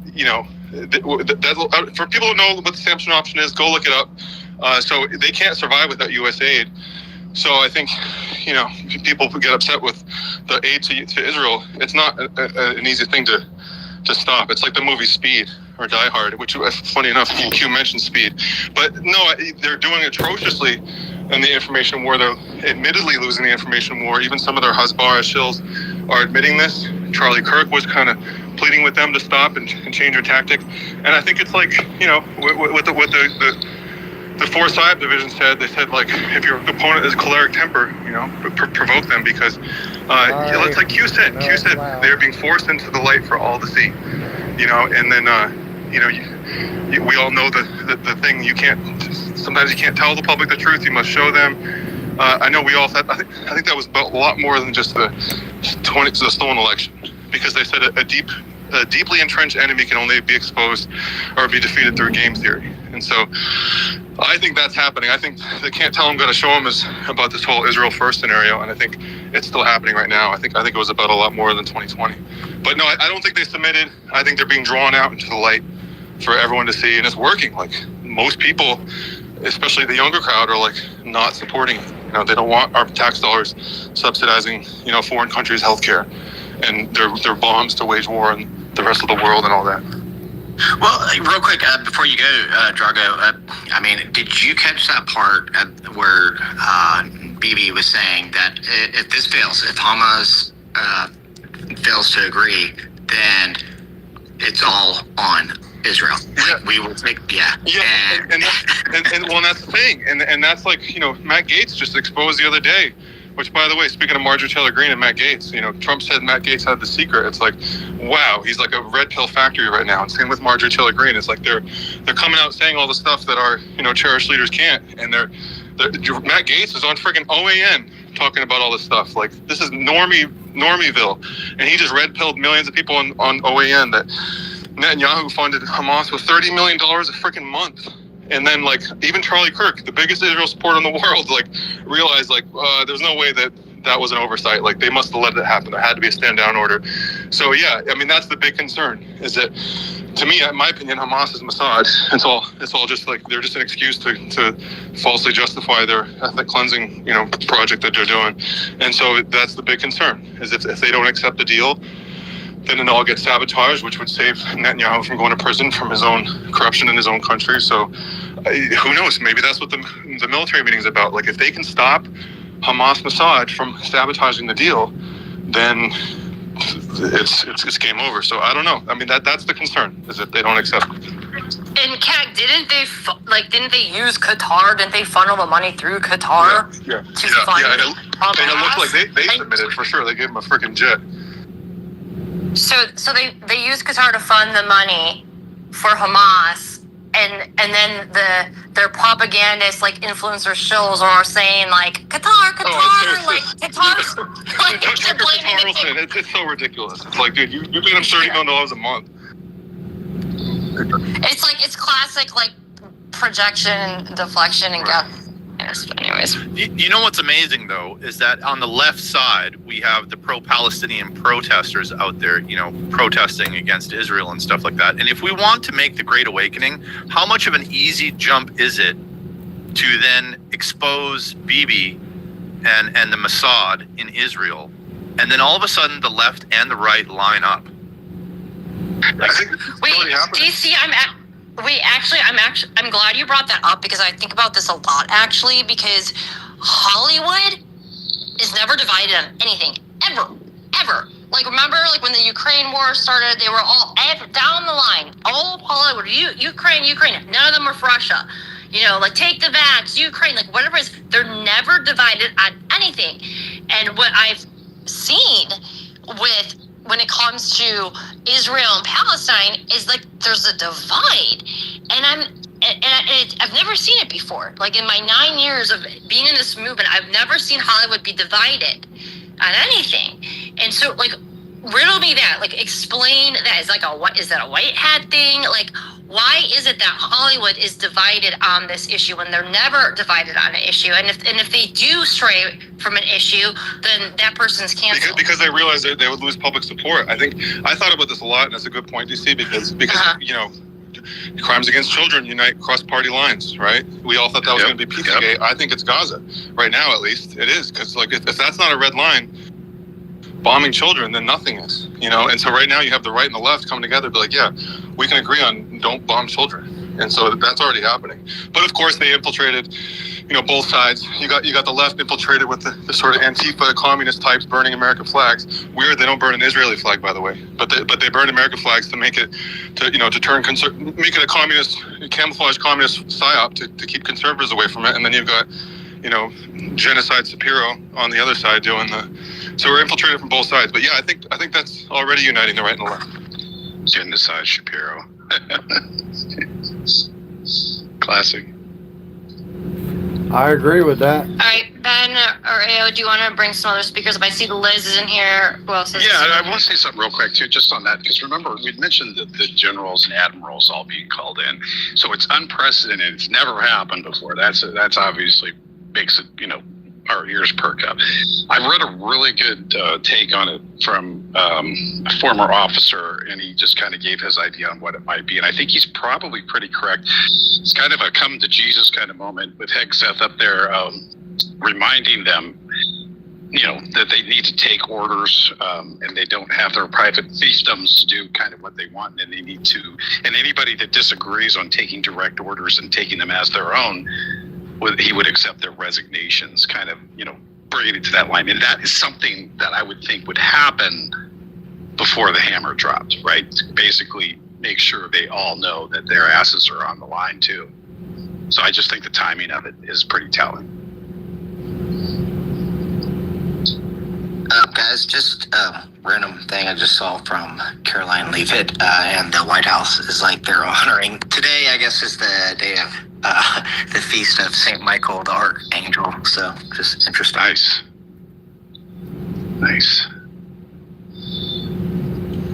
for people who know what the Sampson option is, go look it up. So they can't survive without U.S. aid. So I think people who get upset with the aid to Israel, it's not an easy thing to stop. It's like the movie Speed or Die Hard, which, funny enough, Q mentioned Speed. But no, they're doing atrociously in the information war. They're admittedly losing the information war. Even some of their Hasbara shills are admitting this. Charlie Kirk was kind of pleading with them to stop and change their tactic. And I think it's what the 4 Side division said. They said, if your opponent is choleric temper, provoke them, because it's like Q said. They're being forced into the light for all to see. And then we all know the thing. Sometimes you can't tell the public the truth. You must show them. I know we all said. I think that was about a lot more than just the stolen election, because they said a deep a deeply entrenched enemy can only be exposed or be defeated through game theory. And so I think that's happening. I think the can't tell them, gotta show them is about this whole Israel first scenario, and I think it's still happening right now. I think it was about a lot more than 2020. But no, I don't think they submitted. I think they're being drawn out into the light for everyone to see, and it's working. Like, most people, especially the younger crowd, are like not supporting it. You know, they don't want our tax dollars subsidizing, you know, foreign countries' healthcare and their bombs to wage war on the rest of the world and all that. Well, real quick, before you go, Drago, I mean, did you catch that part where Bibi was saying that if this fails, if Hamas fails to agree, then it's all on Israel? Like, we will take, and well, that's the thing, and that's like, you know, Matt Gaetz just exposed the other day. Which, by the way, speaking of Marjorie Taylor Greene and Matt Gaetz, you know, Trump said Matt Gaetz had the secret. It's like, wow, he's like a red pill factory right now. And same with Marjorie Taylor Greene. It's like they're coming out saying all the stuff that our, you know, cherished leaders can't. And Matt Gaetz is on freaking OAN talking about all this stuff. Like, this is Normieville, and he just red pilled millions of people on OAN that Netanyahu funded Hamas with $30 million a freaking month. And then, like, even Charlie Kirk, the biggest Israel supporter in the world, like, realized, like, there's no way that was an oversight. Like, they must have let it happen. There had to be a stand-down order. So, yeah, I mean, that's the big concern, is that, to me, in my opinion, Hamas is Mossad. It's all just, like, they're just an excuse to falsely justify their ethnic cleansing, you know, project that they're doing. And so that's the big concern, is if they don't accept the deal, then it all gets sabotaged, which would save Netanyahu from going to prison from his own corruption in his own country. So who knows? Maybe that's what the military meeting is about. Like, if they can stop Hamas Mossad from sabotaging the deal, then it's game over. So I don't know. I mean, that's the concern, is that they don't accept it. And Kat, didn't they use Qatar? Didn't they funnel the money through Qatar to fund and it looked like they submitted for sure. They gave them a freaking jet. So they use Qatar to fund the money for Hamas, and then their propagandists, like influencer shows, are saying like Qatar, Qatar's like they're blaming it. It's so ridiculous. It's like, dude, you pay them $30 million a month. It's classic like projection, deflection, and anyways. You know what's amazing, though, is that on the left side, we have the pro-Palestinian protesters out there, you know, protesting against Israel and stuff like that. And if we want to make the Great Awakening, how much of an easy jump is it to then expose Bibi and the Mossad in Israel, and then all of a sudden the left and the right line up? Wait, DC, I'm glad you brought that up, because I think about this a lot, actually, because Hollywood is never divided on anything, ever. Like, remember, like, when the Ukraine war started, they were all down the line, all of Hollywood, Ukraine, none of them were for Russia. You know, like, take the vax, Ukraine, like, whatever it is, they're never divided on anything. And what I've seen when it comes to Israel and Palestine is like there's a divide, and I've never seen it before. Like, in my 9 years of being in this movement, I've never seen Hollywood be divided on anything. And so, like, riddle me that. Like, explain that. Is that a white hat thing? Like, why is it that Hollywood is divided on this issue when they're never divided on an issue? And if they do stray from an issue, then that person's canceled. Because they realize that they would lose public support. I thought about this a lot, and that's a good point, DC, because you know, crimes against children unite across party lines, right? We all thought that was going to be Pizzagate. I think it's Gaza. Right now, at least, it is. Because, like, if that's not a red line, bombing children, then nothing is, you know. And so right now you have the right and the left coming together, be like, yeah, we can agree on don't bomb children. And so that's already happening. But of course they infiltrated, you know, both sides. You got the left infiltrated with the sort of Antifa communist types burning American flags. Weird, they don't burn an Israeli flag, by the way, but they burn American flags to make it make it a communist, camouflage communist psyop to keep conservatives away from it. And then you've got, you know, genocide Shapiro on the other side doing so we're infiltrated from both sides. But yeah, I think that's already uniting the right and the left. Genocide Shapiro. Classic. I agree with that. All right, Ben, or AO, do you want to bring some other speakers up? I see Liz is in here. Who else is Yeah, I want to say something real quick, too, just on that, because remember, we'd mentioned the generals and admirals all being called in. So it's unprecedented. It's never happened before. That's obviously makes it, our ears perk up. I read a really good take on it from a former officer, and he just kind of gave his idea on what it might be. And I think he's probably pretty correct. It's kind of a come to Jesus kind of moment with Hegseth up there, reminding them, that they need to take orders, and they don't have their private fiefdoms to do kind of what they want, and they need to. And anybody that disagrees on taking direct orders and taking them as their own, he would accept their resignations, kind of, bringing it to that line. And that is something that I would think would happen before the hammer dropped, right? Basically, make sure they all know that their asses are on the line too. So I just think the timing of it is pretty telling. Guys, just a random thing I just saw from Caroline Leavitt, and the White House is like they're honoring today, I guess, is the day of the feast of St. Michael the Archangel. So just interesting. Nice.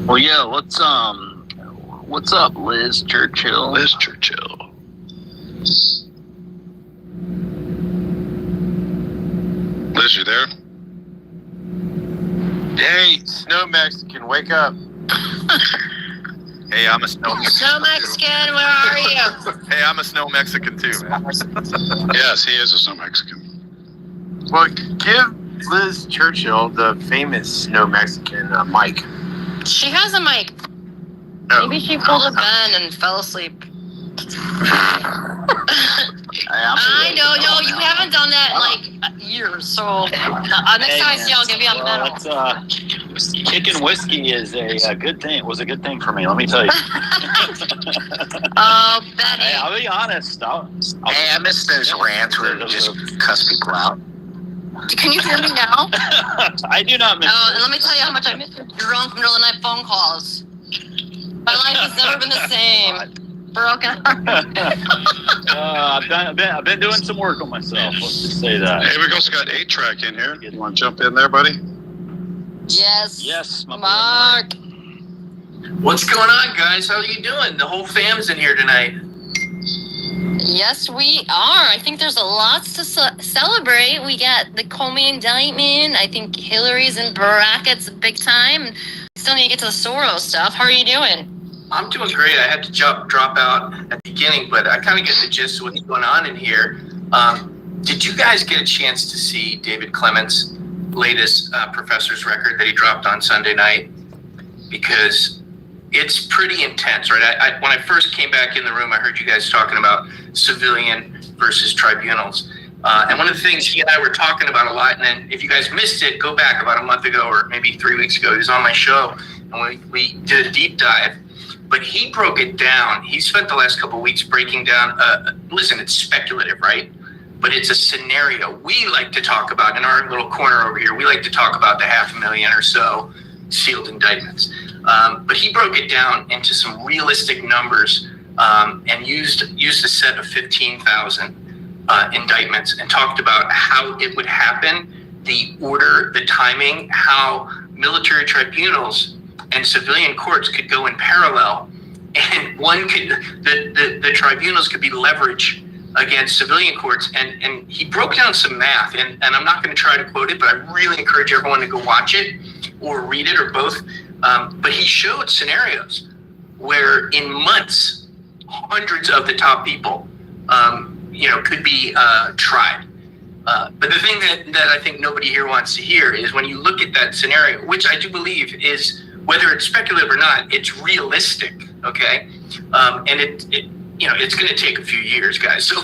Well, yeah. What's up, Liz Churchill? Liz Churchill. Liz, you there? Hey, Snow Mexican, wake up. Hey, I'm a snow Mexican. Snow Mexican, where are you? Hey, I'm a snow Mexican too, man. Yes, he is a snow Mexican. Well, give Liz Churchill, the famous Snow Mexican, a mic. She has a mic. Maybe she pulled a Ben and fell asleep. I know, no, you haven't done that in like years. So next time I see you, I'll give you a medal. Kicking whiskey is a good thing. It was a good thing for me, let me tell you. Oh, Betty. Hey, I'll be honest. Hey, I miss those rants where you just cuss people out. Can you hear me now? I do not miss. Oh, and let me tell you how much I miss your drunk middle of the night phone calls. My life has never been the same. Broken heart. I've been doing some work on myself. Let's just say that. Hey, we also got 8-track in here. You want to jump in there, buddy? Yes, my Mark. What's going on, guys? How are you doing? The whole fam's in here tonight. Yes, we are. I think there's a lots to celebrate. We got the Comey indictment. I think Hillary's in brackets big time. Still need to get to the Soros stuff. How are you doing? I'm doing great. I had to drop out at the beginning, but I kind of get the gist of what's going on in here. Did you guys get a chance to see David Clement's latest professor's record that he dropped on Sunday night? Because it's pretty intense, right? When I first came back in the room, I heard you guys talking about civilian versus tribunals. And one of the things he and I were talking about a lot, and then if you guys missed it, go back about a month ago or maybe 3 weeks ago. He was on my show, and we did a deep dive. But he broke it down. He spent the last couple of weeks breaking down, listen, it's speculative, right? But it's a scenario we like to talk about in our little corner over here. We like to talk about the 500,000 or so sealed indictments. But he broke it down into some realistic numbers and used a set of 15,000 indictments and talked about how it would happen, the order, the timing, how military tribunals and civilian courts could go in parallel, and the tribunals could be leveraged against civilian courts. And he broke down some math, and I'm not going to try to quote it, but I really encourage everyone to go watch it or read it or both. But he showed scenarios where in months, hundreds of the top people, could be tried. But the thing that I think nobody here wants to hear is when you look at that scenario, which I do believe is, whether it's speculative or not, it's realistic, okay? And it's going to take a few years, guys. So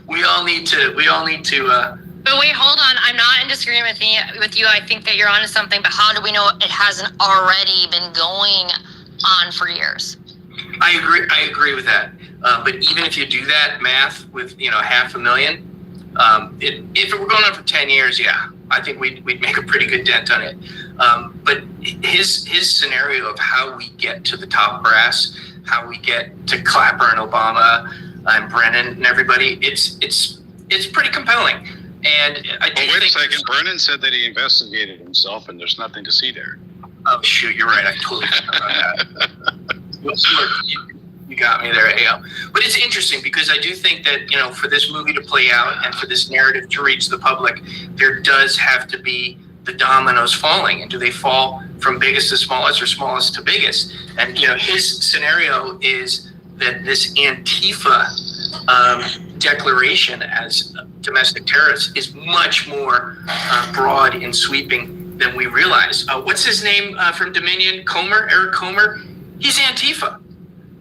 we all need to. But wait, hold on. I'm not in disagreement with you. I think that you're onto something. But how do we know it hasn't already been going on for years? I agree with that. But even if you do that math with 500,000, if it were going on for 10 years, yeah, I think we'd make a pretty good dent on it. But his scenario of how we get to the top brass, how we get to Clapper and Obama and Brennan and everybody, it's pretty compelling. And I do wait a think second. Brennan said that he investigated himself, and there's nothing to see there. Oh shoot, you're right. I totally forgot about that. You got me there, AL. But it's interesting because I do think that, for this movie to play out and for this narrative to reach the public, there does have to be the dominoes falling. And do they fall from biggest to smallest or smallest to biggest? And, his scenario is that this Antifa declaration as domestic terrorists is much more broad and sweeping than we realize. What's his name from Dominion? Eric Comer? He's Antifa.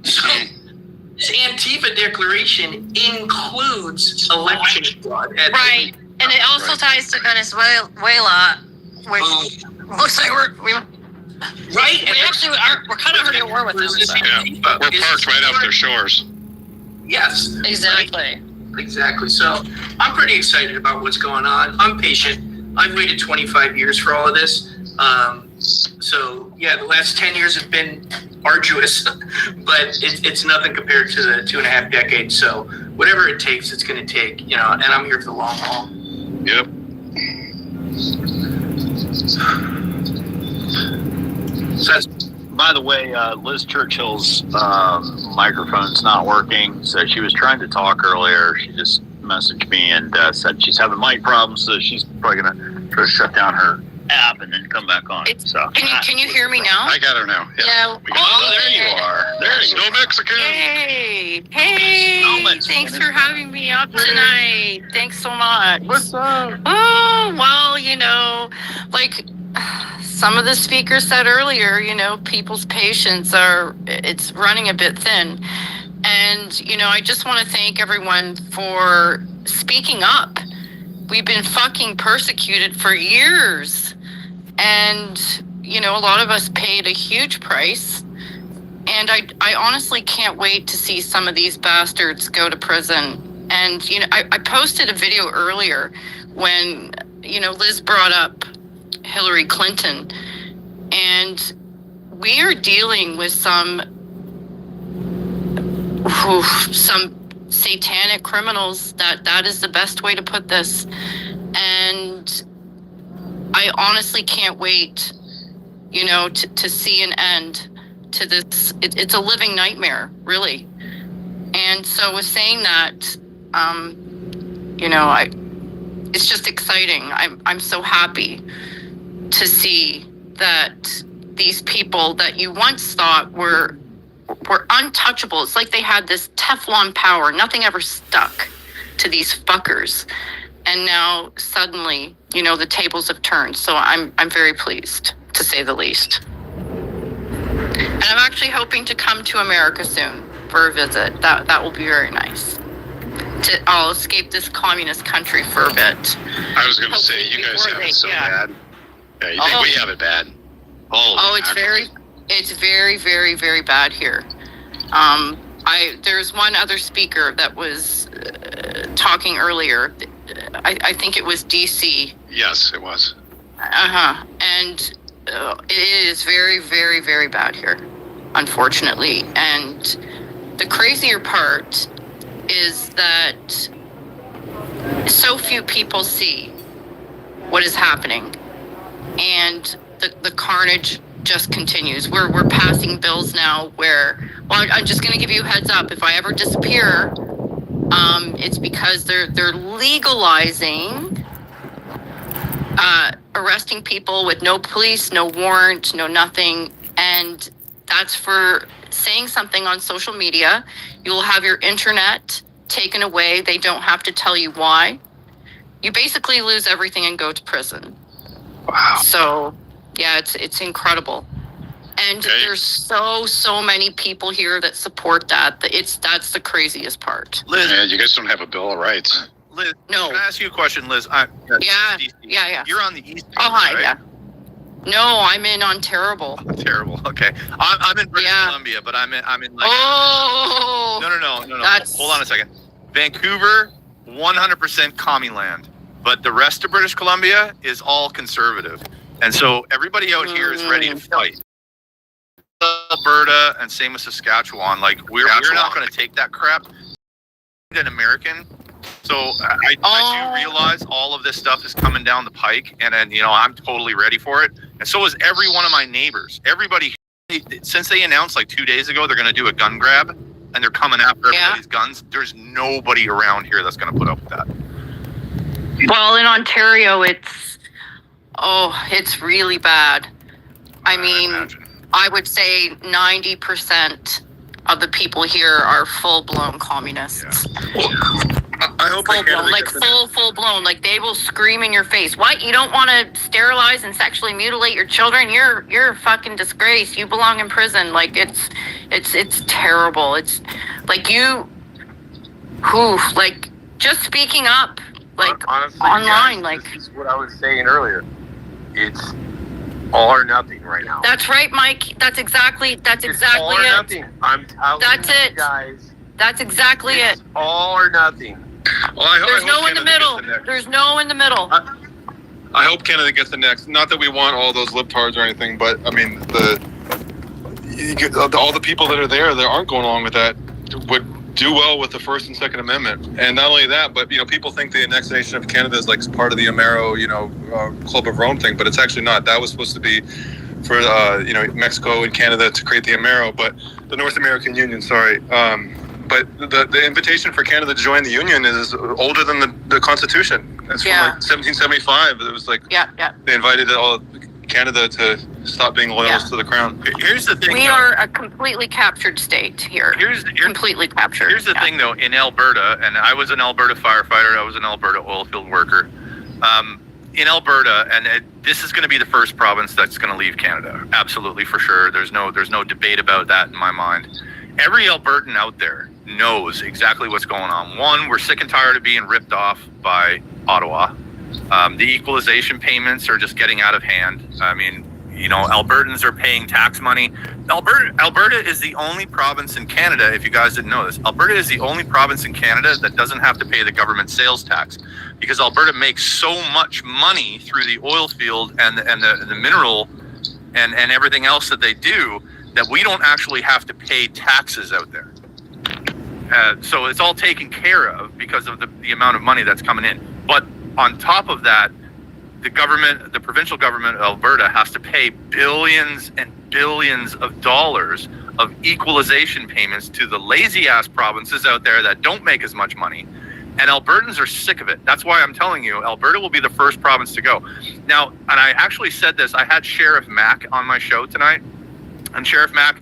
So this Antifa declaration includes election fraud. Right. And it also ties to Venezuela, which looks like we're right. We actually we're kind of already at war with them. So. Yeah, we're parked right off their shores. Yes. Exactly. Right? Exactly. So I'm pretty excited about what's going on. I'm patient. I've waited 25 years for all of this. So yeah, the last 10 years have been arduous, but it's nothing compared to the 2.5 decades. So whatever it takes, it's going to take, and I'm here for the long haul. Yep. So that's, by the way, Liz Churchill's microphone's not working, so she was trying to talk earlier. She just messaged me and said she's having mic problems, so she's probably going to try to shut down her app and then come back on. So can you hear me now? I got her now. Yeah. There you are. There you go. Mexican. Hey, thanks for having me up tonight. Thanks so much. What's up? Oh, well, like some of the speakers said earlier, people's patience it's running a bit thin. And, I just want to thank everyone for speaking up. We've been fucking persecuted for years. And, a lot of us paid a huge price. And I honestly can't wait to see some of these bastards go to prison. And, I posted a video earlier when, Liz brought up Hillary Clinton. And we are dealing with some satanic criminals. That is the best way to put this. And I honestly can't wait, to see an end to this. It's a living nightmare, really. And so with saying that, it's just exciting. I'm so happy to see that these people that you once thought were untouchable. It's like they had this Teflon power. Nothing ever stuck to these fuckers. And now suddenly, the tables have turned. So I'm very pleased, to say the least. And I'm actually hoping to come to America soon for a visit. That will be very nice. I'll escape this communist country for a bit. I was going to say, you guys have it so bad. Yeah, you think we have it bad? It's very, very, very bad here. There's one other speaker that was talking earlier. I think it was DC. Yes, it was. And it is very, very, very bad here, unfortunately. And the crazier part is that so few people see what is happening. And the carnage just continues. We're passing bills now where, I'm just going to give you a heads up. If I ever disappear, it's because they're legalizing arresting people with no police, no warrant, no nothing. And that's for saying something on social media. You will have your internet taken away. They don't have to tell you why. You basically lose everything and go to prison. Wow. So, yeah, it's incredible. And there's so many people here that support that. That's the craziest part. Liz, yeah, you guys don't have a Bill of Rights. Liz, no. Can I ask you a question, Liz? Yeah. You're on the East Coast, hi, right? yeah. No, I'm in Ontario. Terrible. Okay, I'm in British Columbia, but I'm in like. Oh. No. Hold on a second. Vancouver, 100% commie land, but the rest of British Columbia is all conservative, and so everybody out here is ready to fight. Alberta and same with Saskatchewan. Like we're not going to take that crap. An American So I do realize all of this stuff is coming down the pike, and I'm totally ready for it. And so is every one of my neighbors. Everybody, since they announced like 2 days ago they're going to do a gun grab, and they're coming after everybody's guns. There's nobody around here that's going to put up with that. Well, in Ontario, it's really bad. I mean, I would say 90% of the people here are full-blown communists. Well, I hope full-blown, like full-blown. Like they will scream in your face. What? You don't want to sterilize and sexually mutilate your children? You're a fucking disgrace. You belong in prison. Like it's terrible. It's like like just speaking up, like honestly, online, like this is what I was saying earlier. It's all or nothing right now. That's right, Mike. That's exactly all or it. Nothing. I'm telling you guys. That's exactly it. All or nothing. Well, There's no in the middle. There's no in the middle. I hope Canada gets the next. Not that we want all those libtards or anything, but I mean all the people that are there that aren't going along with that would do well with the First and Second Amendment. And not only that, but people think the annexation of Canada is like part of the Amero, Club of Rome thing, but it's actually not. That was supposed to be for Mexico and Canada to create the Amero, but the North American Union. Sorry. But the invitation for Canada to join the Union is older than the Constitution. It's from like 1775. It was like they invited all Canada to stop being loyalists to the crown. Here's the thing. We are a completely captured state here. Completely captured. Here's the thing, though. In Alberta, and I was an Alberta firefighter. I was an Alberta oil field worker. In Alberta, and this is going to be the first province that's going to leave Canada. Absolutely, for sure. There's no debate about that in my mind. Every Albertan out there knows exactly what's going on. One, we're sick and tired of being ripped off by Ottawa. The equalization payments are just getting out of hand. I mean, Albertans are paying tax money. Alberta is the only province in Canada, if you guys didn't know this, Alberta is the only province in Canada that doesn't have to pay the government sales tax, because Alberta makes so much money through the oil field and the mineral and everything else that they do, that we don't actually have to pay taxes out there. So it's all taken care of because of the amount of money that's coming in. But on top of that, the provincial government of Alberta has to pay billions and billions of dollars of equalization payments to the lazy ass provinces out there that don't make as much money. And Albertans are sick of it. That's why I'm telling you, Alberta will be the first province to go. Now, and I actually said this, I had Sheriff Mack on my show tonight. And Sheriff Mack,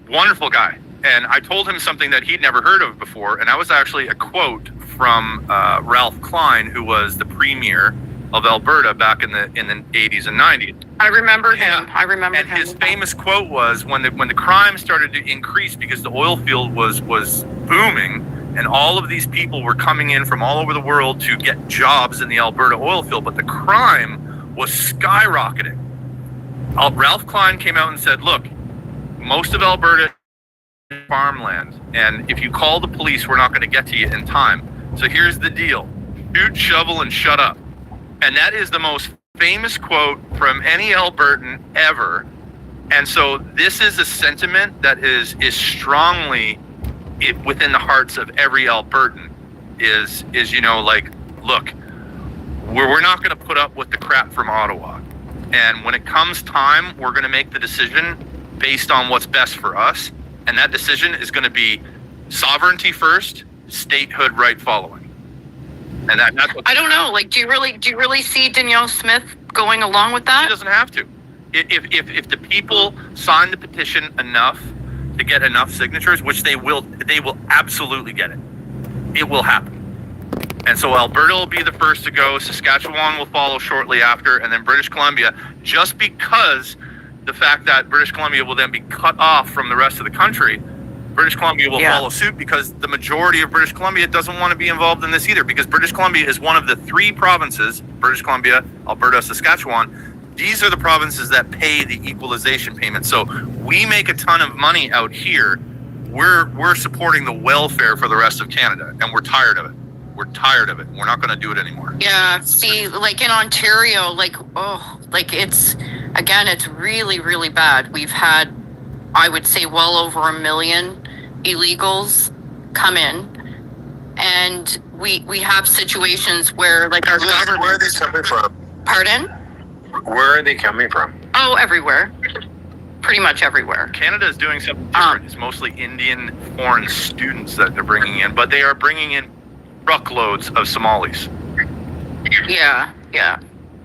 wonderful guy. And I told him something that he'd never heard of before. And that was actually a quote from Ralph Klein, who was the premier of Alberta back in the 80s and 90s. I remember him. I remember him. And his famous quote was, when the crime started to increase because the oil field was booming, and all of these people were coming in from all over the world to get jobs in the Alberta oil field, but the crime was skyrocketing. Ralph Klein came out and said, look, most of Alberta is farmland, and if you call the police, we're not going to get to you in time. So here's the deal. Shoot, shovel, and shut up. And that is the most famous quote from any Albertan ever. And so this is a sentiment that is strongly within the hearts of every Albertan is look, we're not going to put up with the crap from Ottawa. And when it comes time, we're going to make the decision based on what's best for us. And that decision is going to be sovereignty first, statehood right following. And that's what I don't know. Like, do you really see Danielle Smith going along with that? She doesn't have to. If the people sign the petition enough to get enough signatures, which they will absolutely get it. It will happen. And so Alberta will be the first to go. Saskatchewan will follow shortly after, and then British Columbia, just because the fact that British Columbia will then be cut off from the rest of the country, British Columbia will follow suit, because the majority of British Columbia doesn't want to be involved in this either, because British Columbia is one of the three provinces, British Columbia, Alberta, Saskatchewan. These are the provinces that pay the equalization payment. So we make a ton of money out here. We're supporting the welfare for the rest of Canada, and we're tired of it. We're tired of it. We're not going to do it anymore. Yeah. See, like in Ontario, it's really, really bad. We've had, I would say, well over 1 million illegals come in. And we have situations where, like, our government. Where are they coming from? Pardon? Where are they coming from? Oh, everywhere. Pretty much everywhere. Canada is doing something different. It's mostly Indian foreign students that they're bringing in, but they are bringing in truckloads of Somalis. Yeah.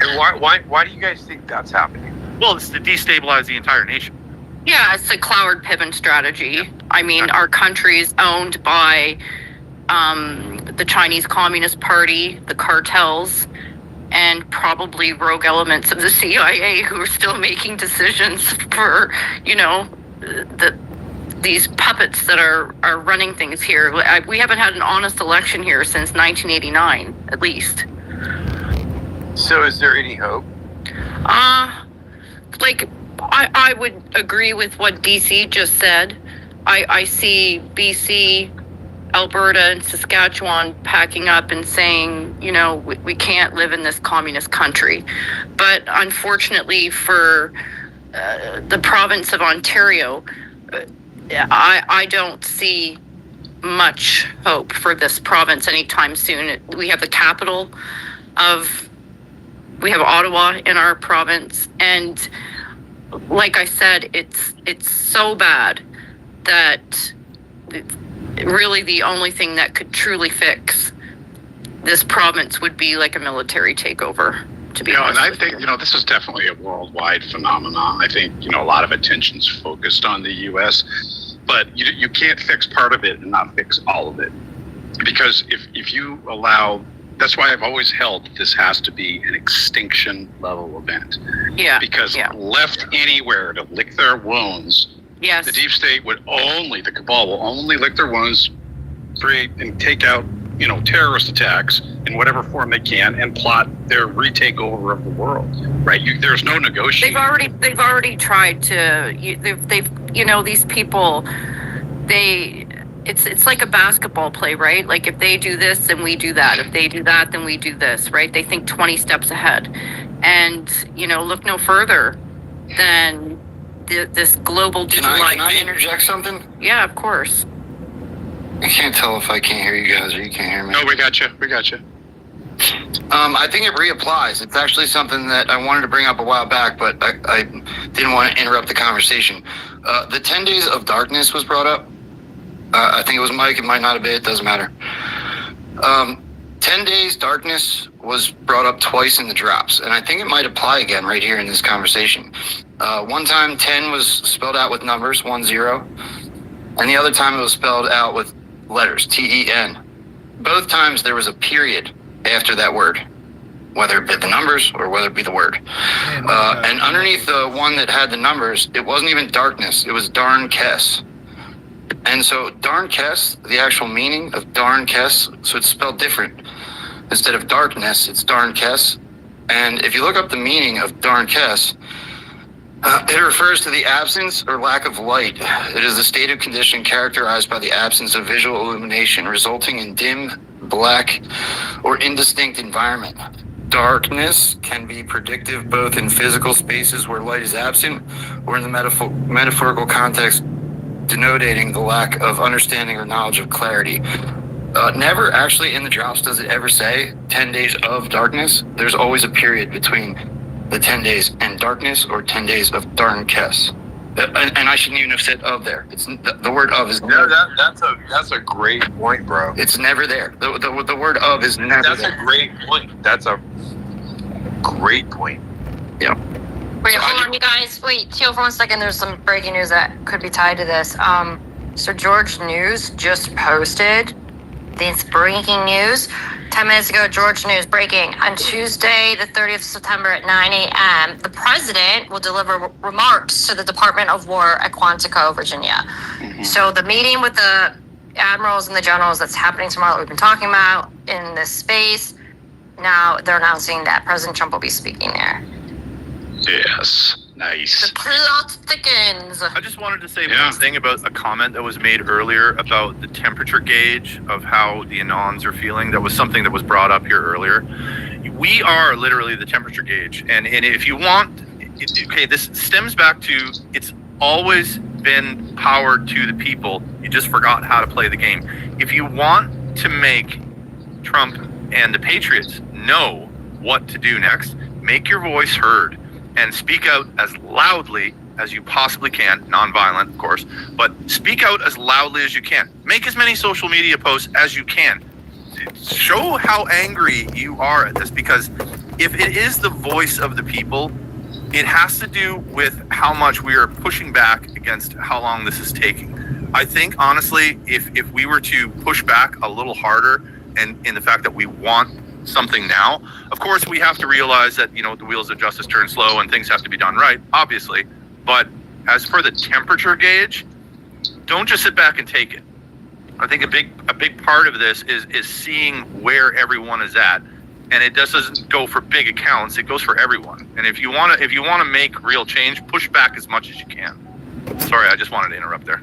And why do you guys think that's happening? Well, it's to destabilize the entire nation. Yeah, it's the Cloward Piven strategy. I mean, our country is owned by the Chinese Communist Party, the cartels, and probably rogue elements of the CIA who are still making decisions for, these puppets that are running things here. We haven't had an honest election here since 1989, at least. So is there any hope? I would agree with what DC just said. I see BC, Alberta, and Saskatchewan packing up and saying, we can't live in this communist country. But unfortunately for the province of Ontario, I don't see much hope for this province anytime soon. We have the capital we have Ottawa in our province, and like I said, it's so bad that really the only thing that could truly fix this province would be like a military takeover, to be honest. And I think, this is definitely a worldwide phenomenon. I think, a lot of attention's focused on the U.S., but you can't fix part of it and not fix all of it. Because if you allow, that's why I've always held that this has to be an extinction level event. Yeah. Because left anywhere to lick their wounds, yes, the deep state the cabal will only lick their wounds, create and take out, terrorist attacks in whatever form they can, and plot their retakeover of the world. Right? There's no negotiating. They've already tried to. These people, It's like a basketball play, right? Like, if they do this, then we do that. If they do that, then we do this, right? They think 20 steps ahead. And, look no further than this global Can I interject something? Yeah, of course. I can't tell if I can't hear you guys or you can't hear me. No, we got you. I think it reapplies. It's actually something that I wanted to bring up a while back, but I didn't want to interrupt the conversation. The 10 days of darkness was brought up. I think it was Mike. It might not have been. It doesn't matter. 10 days darkness was brought up twice in the drops, and I think it might apply again right here in this conversation. One time 10 was spelled out with numbers, 10, and the other time it was spelled out with letters, TEN. Both times there was a period after that word, whether it be the numbers or whether it be the word. And underneath the one that had the numbers, it wasn't even darkness, it was darn Kess. And so darn Kess, the actual meaning of darn Kess, so it's spelled different. Instead of darkness, it's darn Kess. And if you look up the meaning of darn Kess, it refers to the absence or lack of light. It is a state of condition characterized by the absence of visual illumination, resulting in dim, black, or indistinct environment. Darkness can be predictive both in physical spaces where light is absent or in the metaphorical context denoting the lack of understanding or knowledge of clarity. Never actually in the drops does it ever say 10 days of darkness. There's always a period between the 10 days and darkness or 10 days of darn Kess. And I shouldn't even have said of there. It's the word of is never. That's a great point, bro. It's never there. The word of is never That's there. a great point. That's a great point. Yeah. Wait, hold on, you guys. Wait, chill for 1 second. There's some breaking news that could be tied to this. So George News just posted this breaking news. 10 minutes ago, George News breaking. On Tuesday, the 30th of September at 9 a.m., the president will deliver remarks to the Department of War at Quantico, Virginia. Mm-hmm. So the meeting with the admirals and the generals that's happening tomorrow that we've been talking about in this space, now they're announcing that President Trump will be speaking there. Yes. Nice. The plot thickens. I just wanted to say one thing about a comment that was made earlier about the temperature gauge of how the Anons are feeling. That was something that was brought up here earlier. We are literally the temperature gauge. And if you want, this stems back to it's always been power to the people. You just forgot how to play the game. If you want to make Trump and the Patriots know what to do next, make your voice heard and speak out as loudly as you possibly can, nonviolent, of course, but speak out as loudly as you can. Make as many social media posts as you can. Show how angry you are at this, because if it is the voice of the people, it has to do with how much we are pushing back against how long this is taking. I think, honestly, if we were to push back a little harder and in the fact that we want something now, of course, we have to realize that, the wheels of justice turn slow and things have to be done right, obviously. But as for the temperature gauge, don't just sit back and take it. I think a big part of this is seeing where everyone is at. And it just doesn't go for big accounts, it goes for everyone. And if you want to make real change, push back as much as you can. Sorry, I just wanted to interrupt there.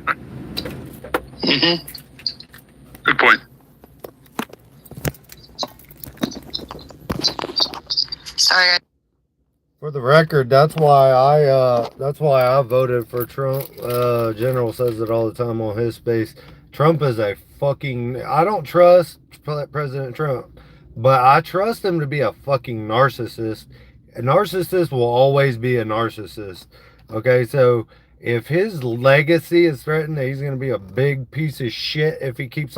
Mm-hmm. Good point. Sorry. For the record, that's why I voted for Trump. General says it all the time on his space. Trump is a fucking... I don't trust President Trump, but I trust him to be a fucking narcissist. A narcissist will always be a narcissist. Okay, so if his legacy is threatened, that he's going to be a big piece of shit if he keeps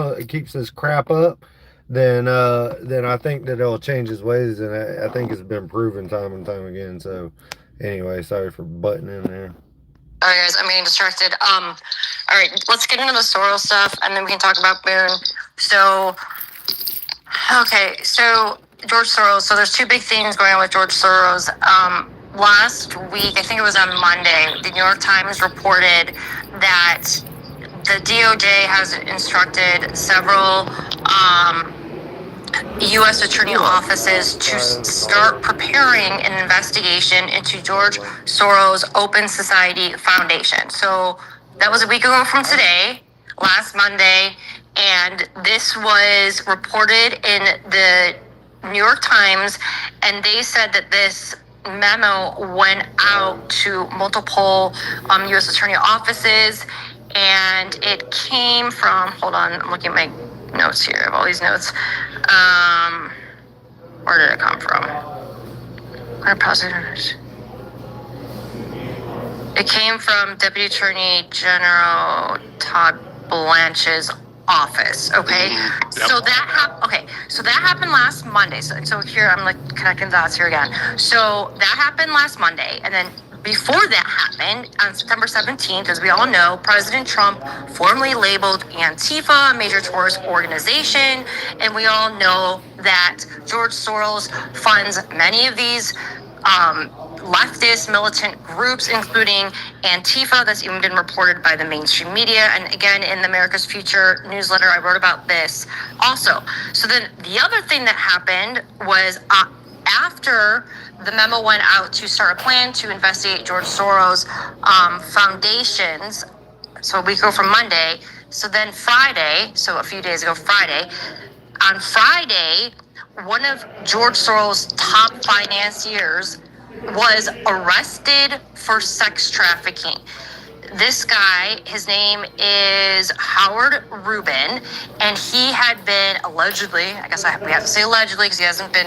his crap up, then I think that it'll change his ways, and I think it's been proven time and time again. So anyway, sorry for butting in there. All right, guys, I'm getting distracted. All right, let's get into the Soros stuff, and then we can talk about Boone. So, okay, so George Soros. So there's two big things going on with George Soros. Last week, I think it was on Monday, the New York Times reported that the DOJ has instructed several U.S. attorney offices to start preparing an investigation into George Soros' Open Society Foundation. So that was a week ago from today, last Monday, and this was reported in the New York Times, and they said that this memo went out to multiple U.S. attorney offices, and it came from, hold on, I'm looking at my notes here. I have all these notes. Where did it come from? Where prosecutors? It came from Deputy Attorney General Todd Blanche's office. Okay, Yep. So that happened last Monday. So here I'm like connecting the dots here again. So that happened last Monday, and then before that happened, on September 17th, as we all know, President Trump formally labeled Antifa a major terrorist organization, and we all know that George Soros funds many of these leftist militant groups, including Antifa. That's even been reported by the mainstream media. And again, in the America's Future newsletter, I wrote about this also. So then the other thing that happened was after the memo went out to start a plan to investigate George Soros' foundations, so a week ago from Monday, so then Friday, so a few days ago on Friday, one of George Soros' top financiers was arrested for sex trafficking. This guy, his name is Howard Rubin, and he had been allegedly, I guess we have to say allegedly because he hasn't been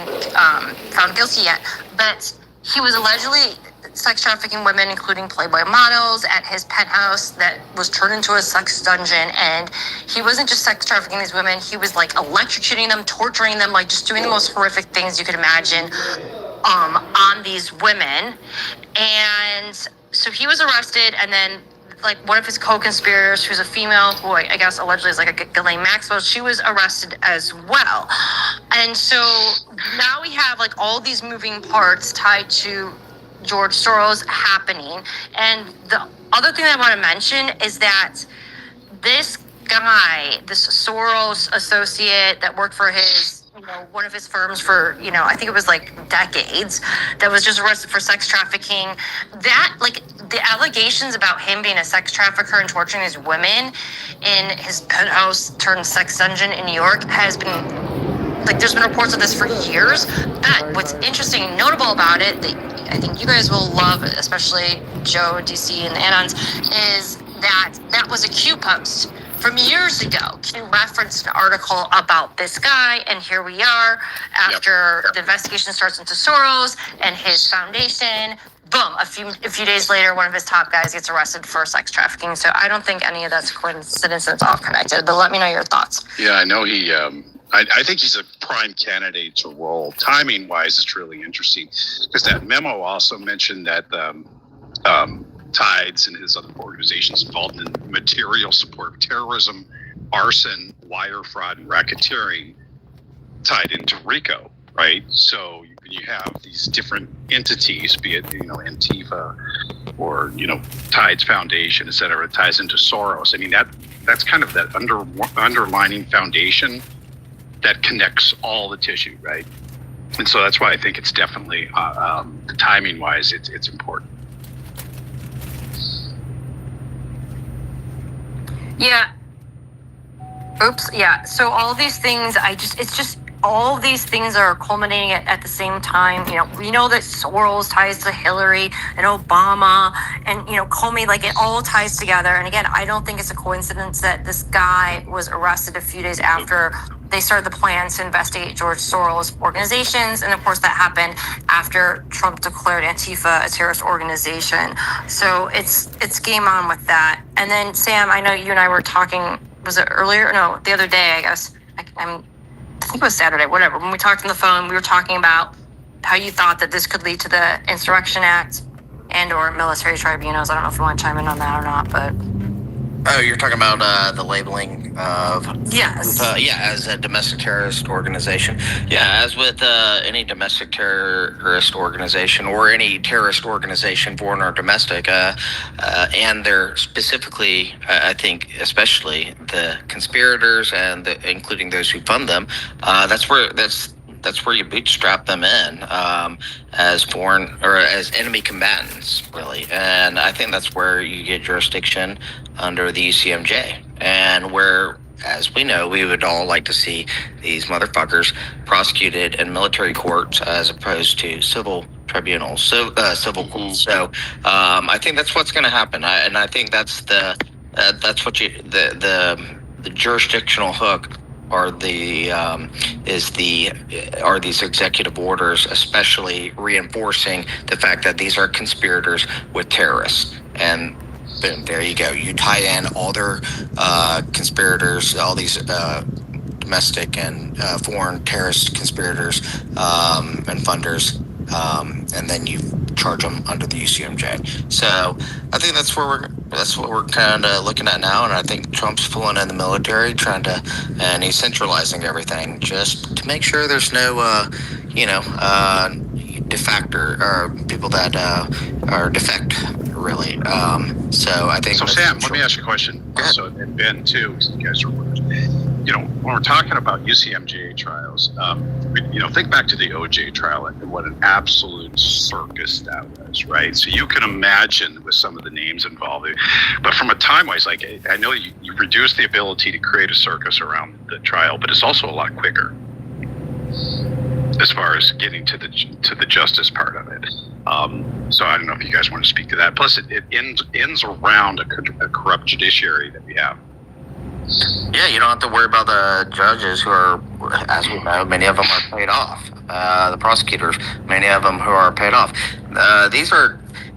found guilty yet, but he was allegedly sex trafficking women, including Playboy models, at his penthouse that was turned into a sex dungeon. And he wasn't just sex trafficking these women, he was like electrocuting them, torturing them, like just doing the most horrific things you could imagine on these women. And so he was arrested, and then like one of his co-conspirators, who's a female, who I guess allegedly is like a Ghislaine Maxwell, she was arrested as well. And so now we have like all these moving parts tied to George Soros happening. And the other thing I want to mention is that this guy, this Soros associate that worked for his, one of his firms for, I think it was like decades, that was just arrested for sex trafficking, that like the allegations about him being a sex trafficker and torturing these women in his penthouse turned sex dungeon in New York has been, like, there's been reports of this for years. But what's interesting and notable about it, that I think you guys will love, especially Joe, DC, and the Anons, is that was a Q post from years ago. Q referenced an article about this guy, and here we are after the investigation starts into Soros and his foundation. Boom! A few days later, one of his top guys gets arrested for sex trafficking. So I don't think any of that's coincidence. It's all connected. But let me know your thoughts. Yeah, I know he. I think he's a prime candidate to roll. Timing wise, it's really interesting because that memo also mentioned that Tides and his other organizations involved in material support of terrorism, arson, wire fraud, and racketeering tied into RICO, right? So you have these different entities, be it Antifa or Tides Foundation, et cetera, ties into Soros. I mean that's kind of that underlining foundation that connects all the tissue, right? And so that's why I think it's definitely the timing wise, it's important. Yeah. Oops. Yeah. So all these things, it's just all these things are culminating at the same time. We know that Soros ties to Hillary and Obama and, Comey, like it all ties together. And again, I don't think it's a coincidence that this guy was arrested a few days after they started the plans to investigate George Soros organizations. And of course that happened after Trump declared Antifa a terrorist organization. So it's game on with that. And then Sam, I know you and I were talking, was it earlier? No, the other day, I guess. I think it was Saturday, whatever. When we talked on the phone, we were talking about how you thought that this could lead to the Insurrection Act and or military tribunals. I don't know if you want to chime in on that or not, but... Oh, you're talking about the labeling of... Yes. As a domestic terrorist organization. Yeah, as with any domestic terrorist organization or any terrorist organization, foreign or domestic, and they're specifically, I think, especially the conspirators and including those who fund them, that's where you bootstrap them in as foreign or as enemy combatants, really. And I think that's where you get jurisdiction under the UCMJ, and where, as we know, we would all like to see these motherfuckers prosecuted in military courts as opposed to civil tribunals, civil courts. So I think that's what's going to happen, and I think that's what the jurisdictional hook are these executive orders, especially reinforcing the fact that these are conspirators with terrorists. And boom, there you go. You tie in all their conspirators, all these domestic and foreign terrorist conspirators and funders, and then you charge them under the UCMJ. So I think that's what we're kind of looking at now, and I think Trump's pulling in the military, and he's centralizing everything just to make sure there's no, defector or people that are defect, really. So I think. So Sam, let me ask you a question. So and Ben too, you guys are workers. When we're talking about UCMJ trials, think back to the OJ trial and what an absolute circus that was, right? So you can imagine with some of the names involved, but from a time-wise, like I know you reduce the ability to create a circus around the trial, but it's also a lot quicker as far as getting to the justice part of it. So I don't know if you guys want to speak to that. Plus, it ends around a corrupt judiciary that we have. Yeah, you don't have to worry about the judges who are, as we know, many of them are paid off. The prosecutors, many of them who are paid off.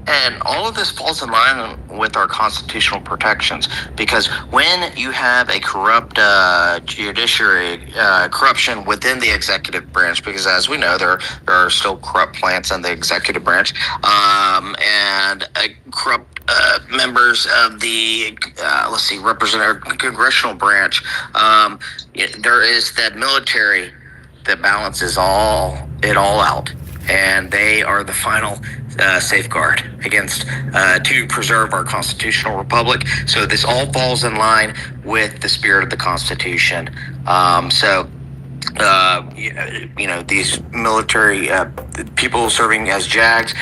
And all of this falls in line with our constitutional protections, because when you have a corrupt judiciary, corruption within the executive branch, because as we know, there are still corrupt plants in the executive branch, and corrupt members of the, representative congressional branch, there is that military that balances it all out. And they are the final safeguard against to preserve our constitutional republic. So this all falls in line with the spirit of the Constitution. These military people serving as JAGs,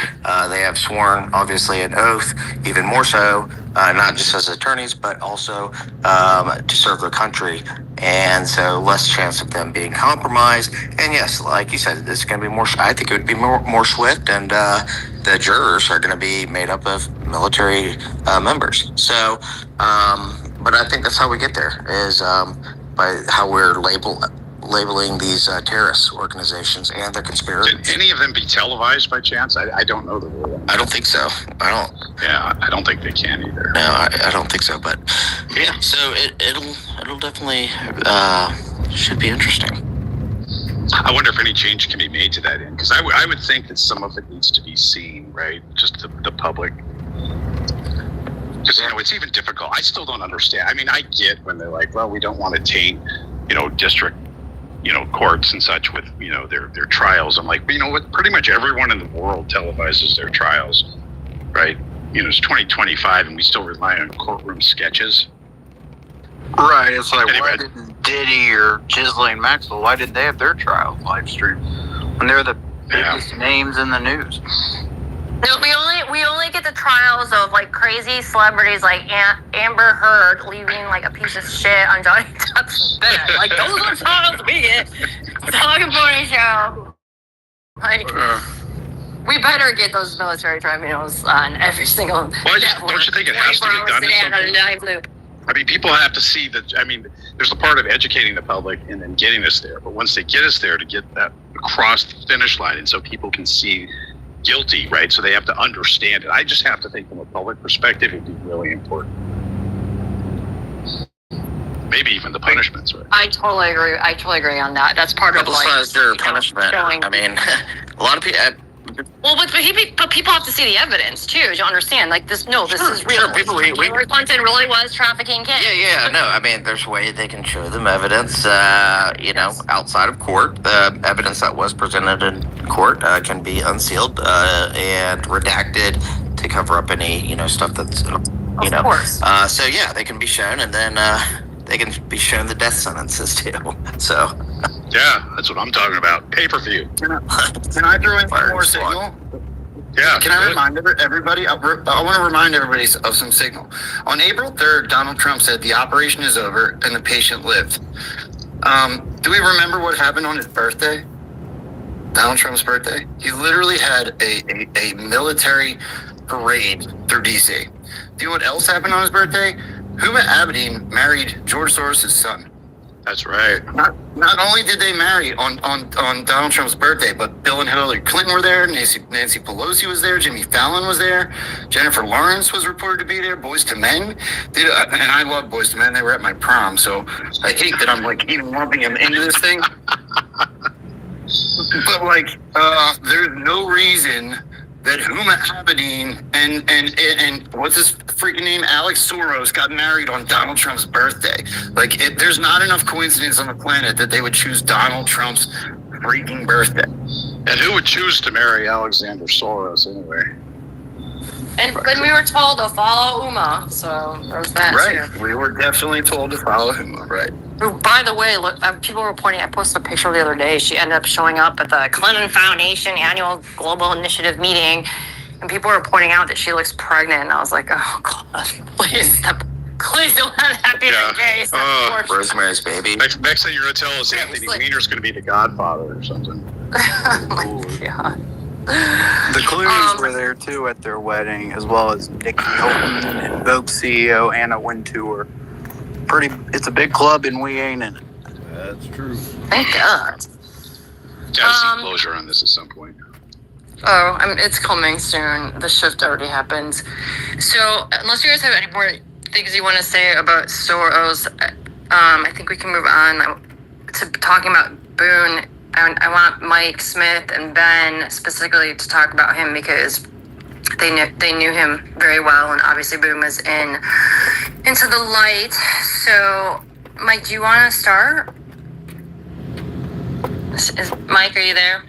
they have sworn, obviously, an oath, even more so, not just as attorneys, but also to serve their country. And so less chance of them being compromised. And yes, like you said, it's going to be I think it would be more swift, and the jurors are going to be made up of military members. So, but I think that's how we get there, is by how we're labeling these terrorist organizations and their conspiracies. Can any of them be televised by chance? I don't know the rule. I don't think so. Yeah, I don't think they can either. No, I don't think so. But yeah, so it'll definitely should be interesting. I wonder if any change can be made to that end, because I would think that some of it needs to be seen, right? Just the public. Because it's even difficult. I still don't understand. I mean, I get when they're like, well, we don't want to taint, district, courts and such with, their trials. I'm like, what? Pretty much everyone in the world televises their trials, right? It's 2025 and we still rely on courtroom sketches. Right. It's like, Anyway. why didn't Diddy or Ghislaine Maxwell, why didn't they have their trial live stream when they're the biggest names in the news? No, we only get the trials of like crazy celebrities like Amber Heard leaving like a piece of shit on Johnny Depp's bed. Like those are trials we get. Talking Morning Show. Like we better get those military tribunals on every single. Well, don't you think it has to be done in some way? I mean, people have to see that. I mean, there's a part of educating the public and then getting us there. But once they get us there, to get that across the finish line, and so people can see guilty, right? So they have to understand it. I just have to think from a public perspective, it'd be really important. Maybe even the punishments, right? I totally agree on that. That's part of like their punishment. showing. I mean, a lot of people. Well, but people have to see the evidence too to understand. Like this, this is real. Sure, people, Hillary Clinton really was trafficking kids. Yeah, no. I mean, there's a way they can show them evidence, outside of court. The evidence that was presented in court can be unsealed and redacted to cover up any, stuff that's, Of course. So yeah, they can be shown, and then they can be shown the death sentences too. So. Yeah, that's what I'm talking about. Pay-per-view. Can I throw in one more signal? Yeah. Can I remind everybody? I want to remind everybody of some signal. On April 3rd, Donald Trump said the operation is over and the patient lived. Do we remember what happened on his birthday? Donald Trump's birthday? He literally had a military parade through D.C. Do you know what else happened on his birthday? Huma Abedin married George Soros' son. That's right. Not only did they marry on Donald Trump's birthday, but Bill and Hillary Clinton were there, Nancy Pelosi was there, Jimmy Fallon was there, Jennifer Lawrence was reported to be there, Boyz II Men. Dude, and I love Boyz II Men. They were at my prom, so I hate that I'm like even lumping them into this thing. But like, there's no reason that Huma Abedin and what's his freaking name, Alex Soros, got married on Donald Trump's birthday. Like, there's not enough coincidence on the planet that they would choose Donald Trump's freaking birthday. And who would choose to marry Alexander Soros anyway? And we were told to follow Uma, so there's that Right, too. we were definitely told to follow Huma, right. By the way, look, people were pointing. I posted a picture the other day. She ended up showing up at the Clinton Foundation annual Global Initiative meeting, and people were pointing out that she looks pregnant. And I was like, oh God, please don't let that be the case. Rosemary's Baby. Next thing you're going to tell us Anthony Weiner's going to be the godfather or something. Oh my God. The Clooney's were there too at their wedding, as well as Nick Nolan and Vogue CEO Anna Wintour. It's a big club and we ain't in it. That's true. Thank God. Gotta see closure on this at some point. Oh, it's coming soon. The shift already happened. So, unless you guys have any more things you want to say about Soros, I think we can move on to talking about Boone. I want Mike Smith and Ben specifically to talk about him because they knew him very well, and obviously Boone was into the light. So, Mike, do you want to start? Mike, are you there?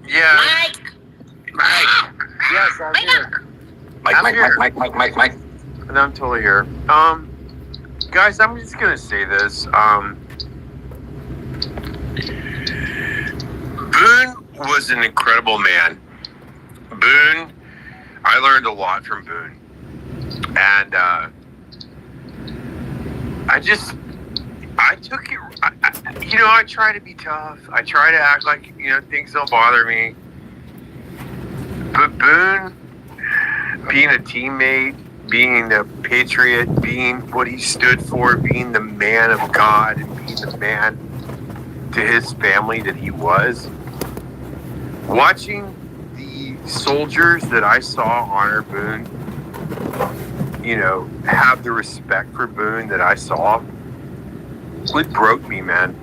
Yeah. Mike. Yes, I'm here. Mike. And I'm totally here. Guys, I'm just gonna say this. Boone was an incredible man. Boone, I learned a lot from Boone. And I took it, I try to be tough. I try to act like, things don't bother me. But Boone, being a teammate, being the patriot, being what he stood for, being the man of God, and being the man to his family that he was. Watching the soldiers that I saw honor Boone, you know, have the respect for Boone that I saw, it broke me, man.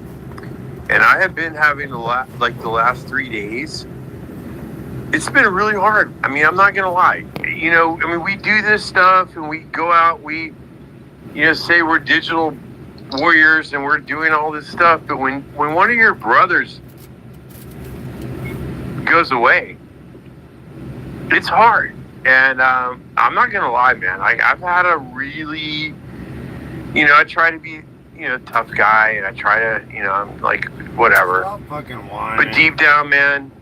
And I have been having the last 3 days. It's been really hard. I mean, I'm not gonna lie. You know, I mean, we do this stuff and we go out, we, you know, say we're digital warriors and we're doing all this stuff. But when one of your brothers goes away, it's hard. And I'm not gonna lie, man. I've had a really, you know, I try to be, you know, tough guy, and I try to, you know, I'm like, whatever. Stop fucking whining. But deep down, man,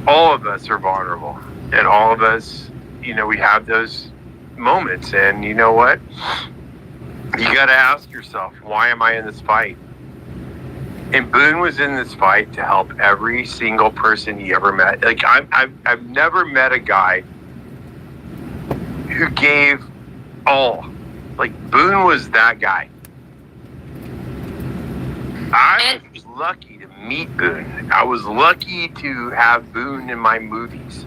all of us are vulnerable, and all of us, you know, we have those moments. And you know what? You got to ask yourself, why am I in this fight? And Boone was in this fight to help every single person he ever met. Like, I've never met a guy who gave all. Like, Boone was that guy. I was lucky to meet Boone. I was lucky to have Boone in my movies.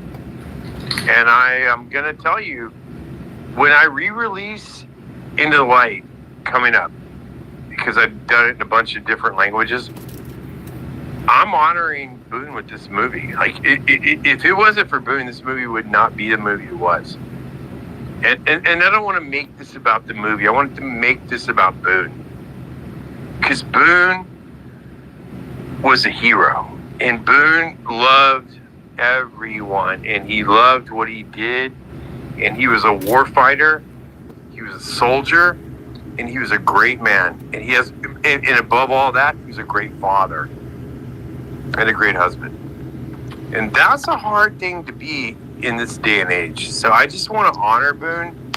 And I am going to tell you, when I re-release Into the Light coming up, because I've done it in a bunch of different languages, I'm honoring Boone with this movie. Like, if it wasn't for Boone, this movie would not be the movie it was. And I don't want to make this about the movie. I wanted to make this about Boone. Because Boone was a hero. And Boone loved everyone. And he loved what he did. And he was a war fighter. He was a soldier. And he was a great man. And he has, and above all that, he was a great father. And a great husband. And that's a hard thing to be in this day and age. So I just want to honor Boone.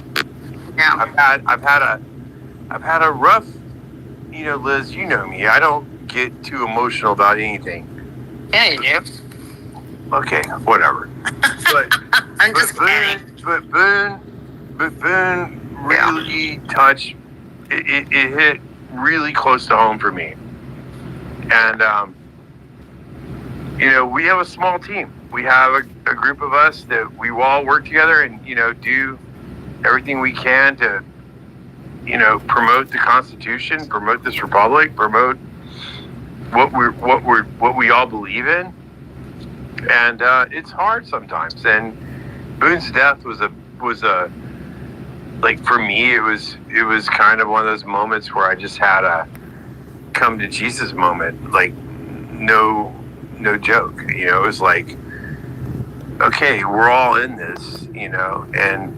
Yeah. I've had a rough, you know, Liz, you know me. I don't get too emotional about anything. Yeah, you do. Okay, whatever. But I'm just kidding. But Boone really touched. It hit really close to home for me. And you know, we have a small team. We have a group of us that we all work together and, you know, do everything we can to, you know, promote the Constitution, promote this republic, promote what we all believe in. And it's hard sometimes. And Boone's death was a like, for me, it was kind of one of those moments where I just had a come to Jesus moment. Like, no joke, you know. It was like, okay, we're all in this, you know, and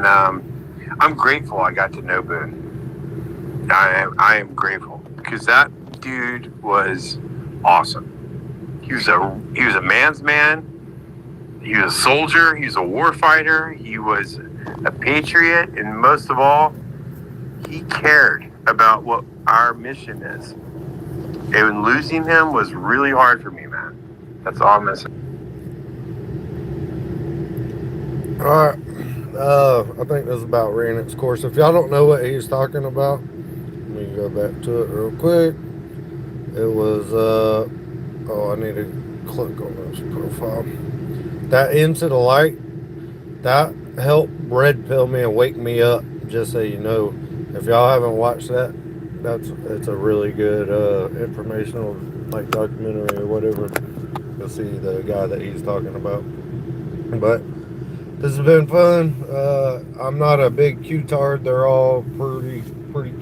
I'm grateful I got to know Boone. I am grateful because that dude was awesome. He was a man's man. He was a soldier. He was a war fighter. He was a patriot, and most of all, he cared about what our mission is. And losing him was really hard for me, man. That's all I'm missing. All right. I think this about ran its course. If y'all don't know what he's talking about, let me go back to it real quick. It was, I need to click on this profile. That Into the Light, that helped red pill me and wake me up, just so you know. If y'all haven't watched that, it's a really good informational, like, documentary or whatever. You'll see the guy that he's talking about. But this has been fun. I'm not a big Q-tard. They're all pretty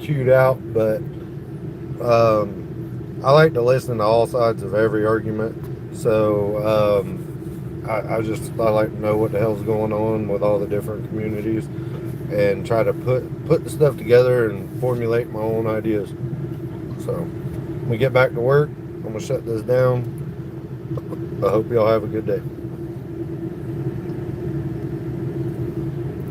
cute out, but I like to listen to all sides of every argument. So I like to know what the hell's going on with all the different communities and try to put the stuff together and formulate my own ideas. So when we get back to work, I'm gonna shut this down. I hope y'all have a good day.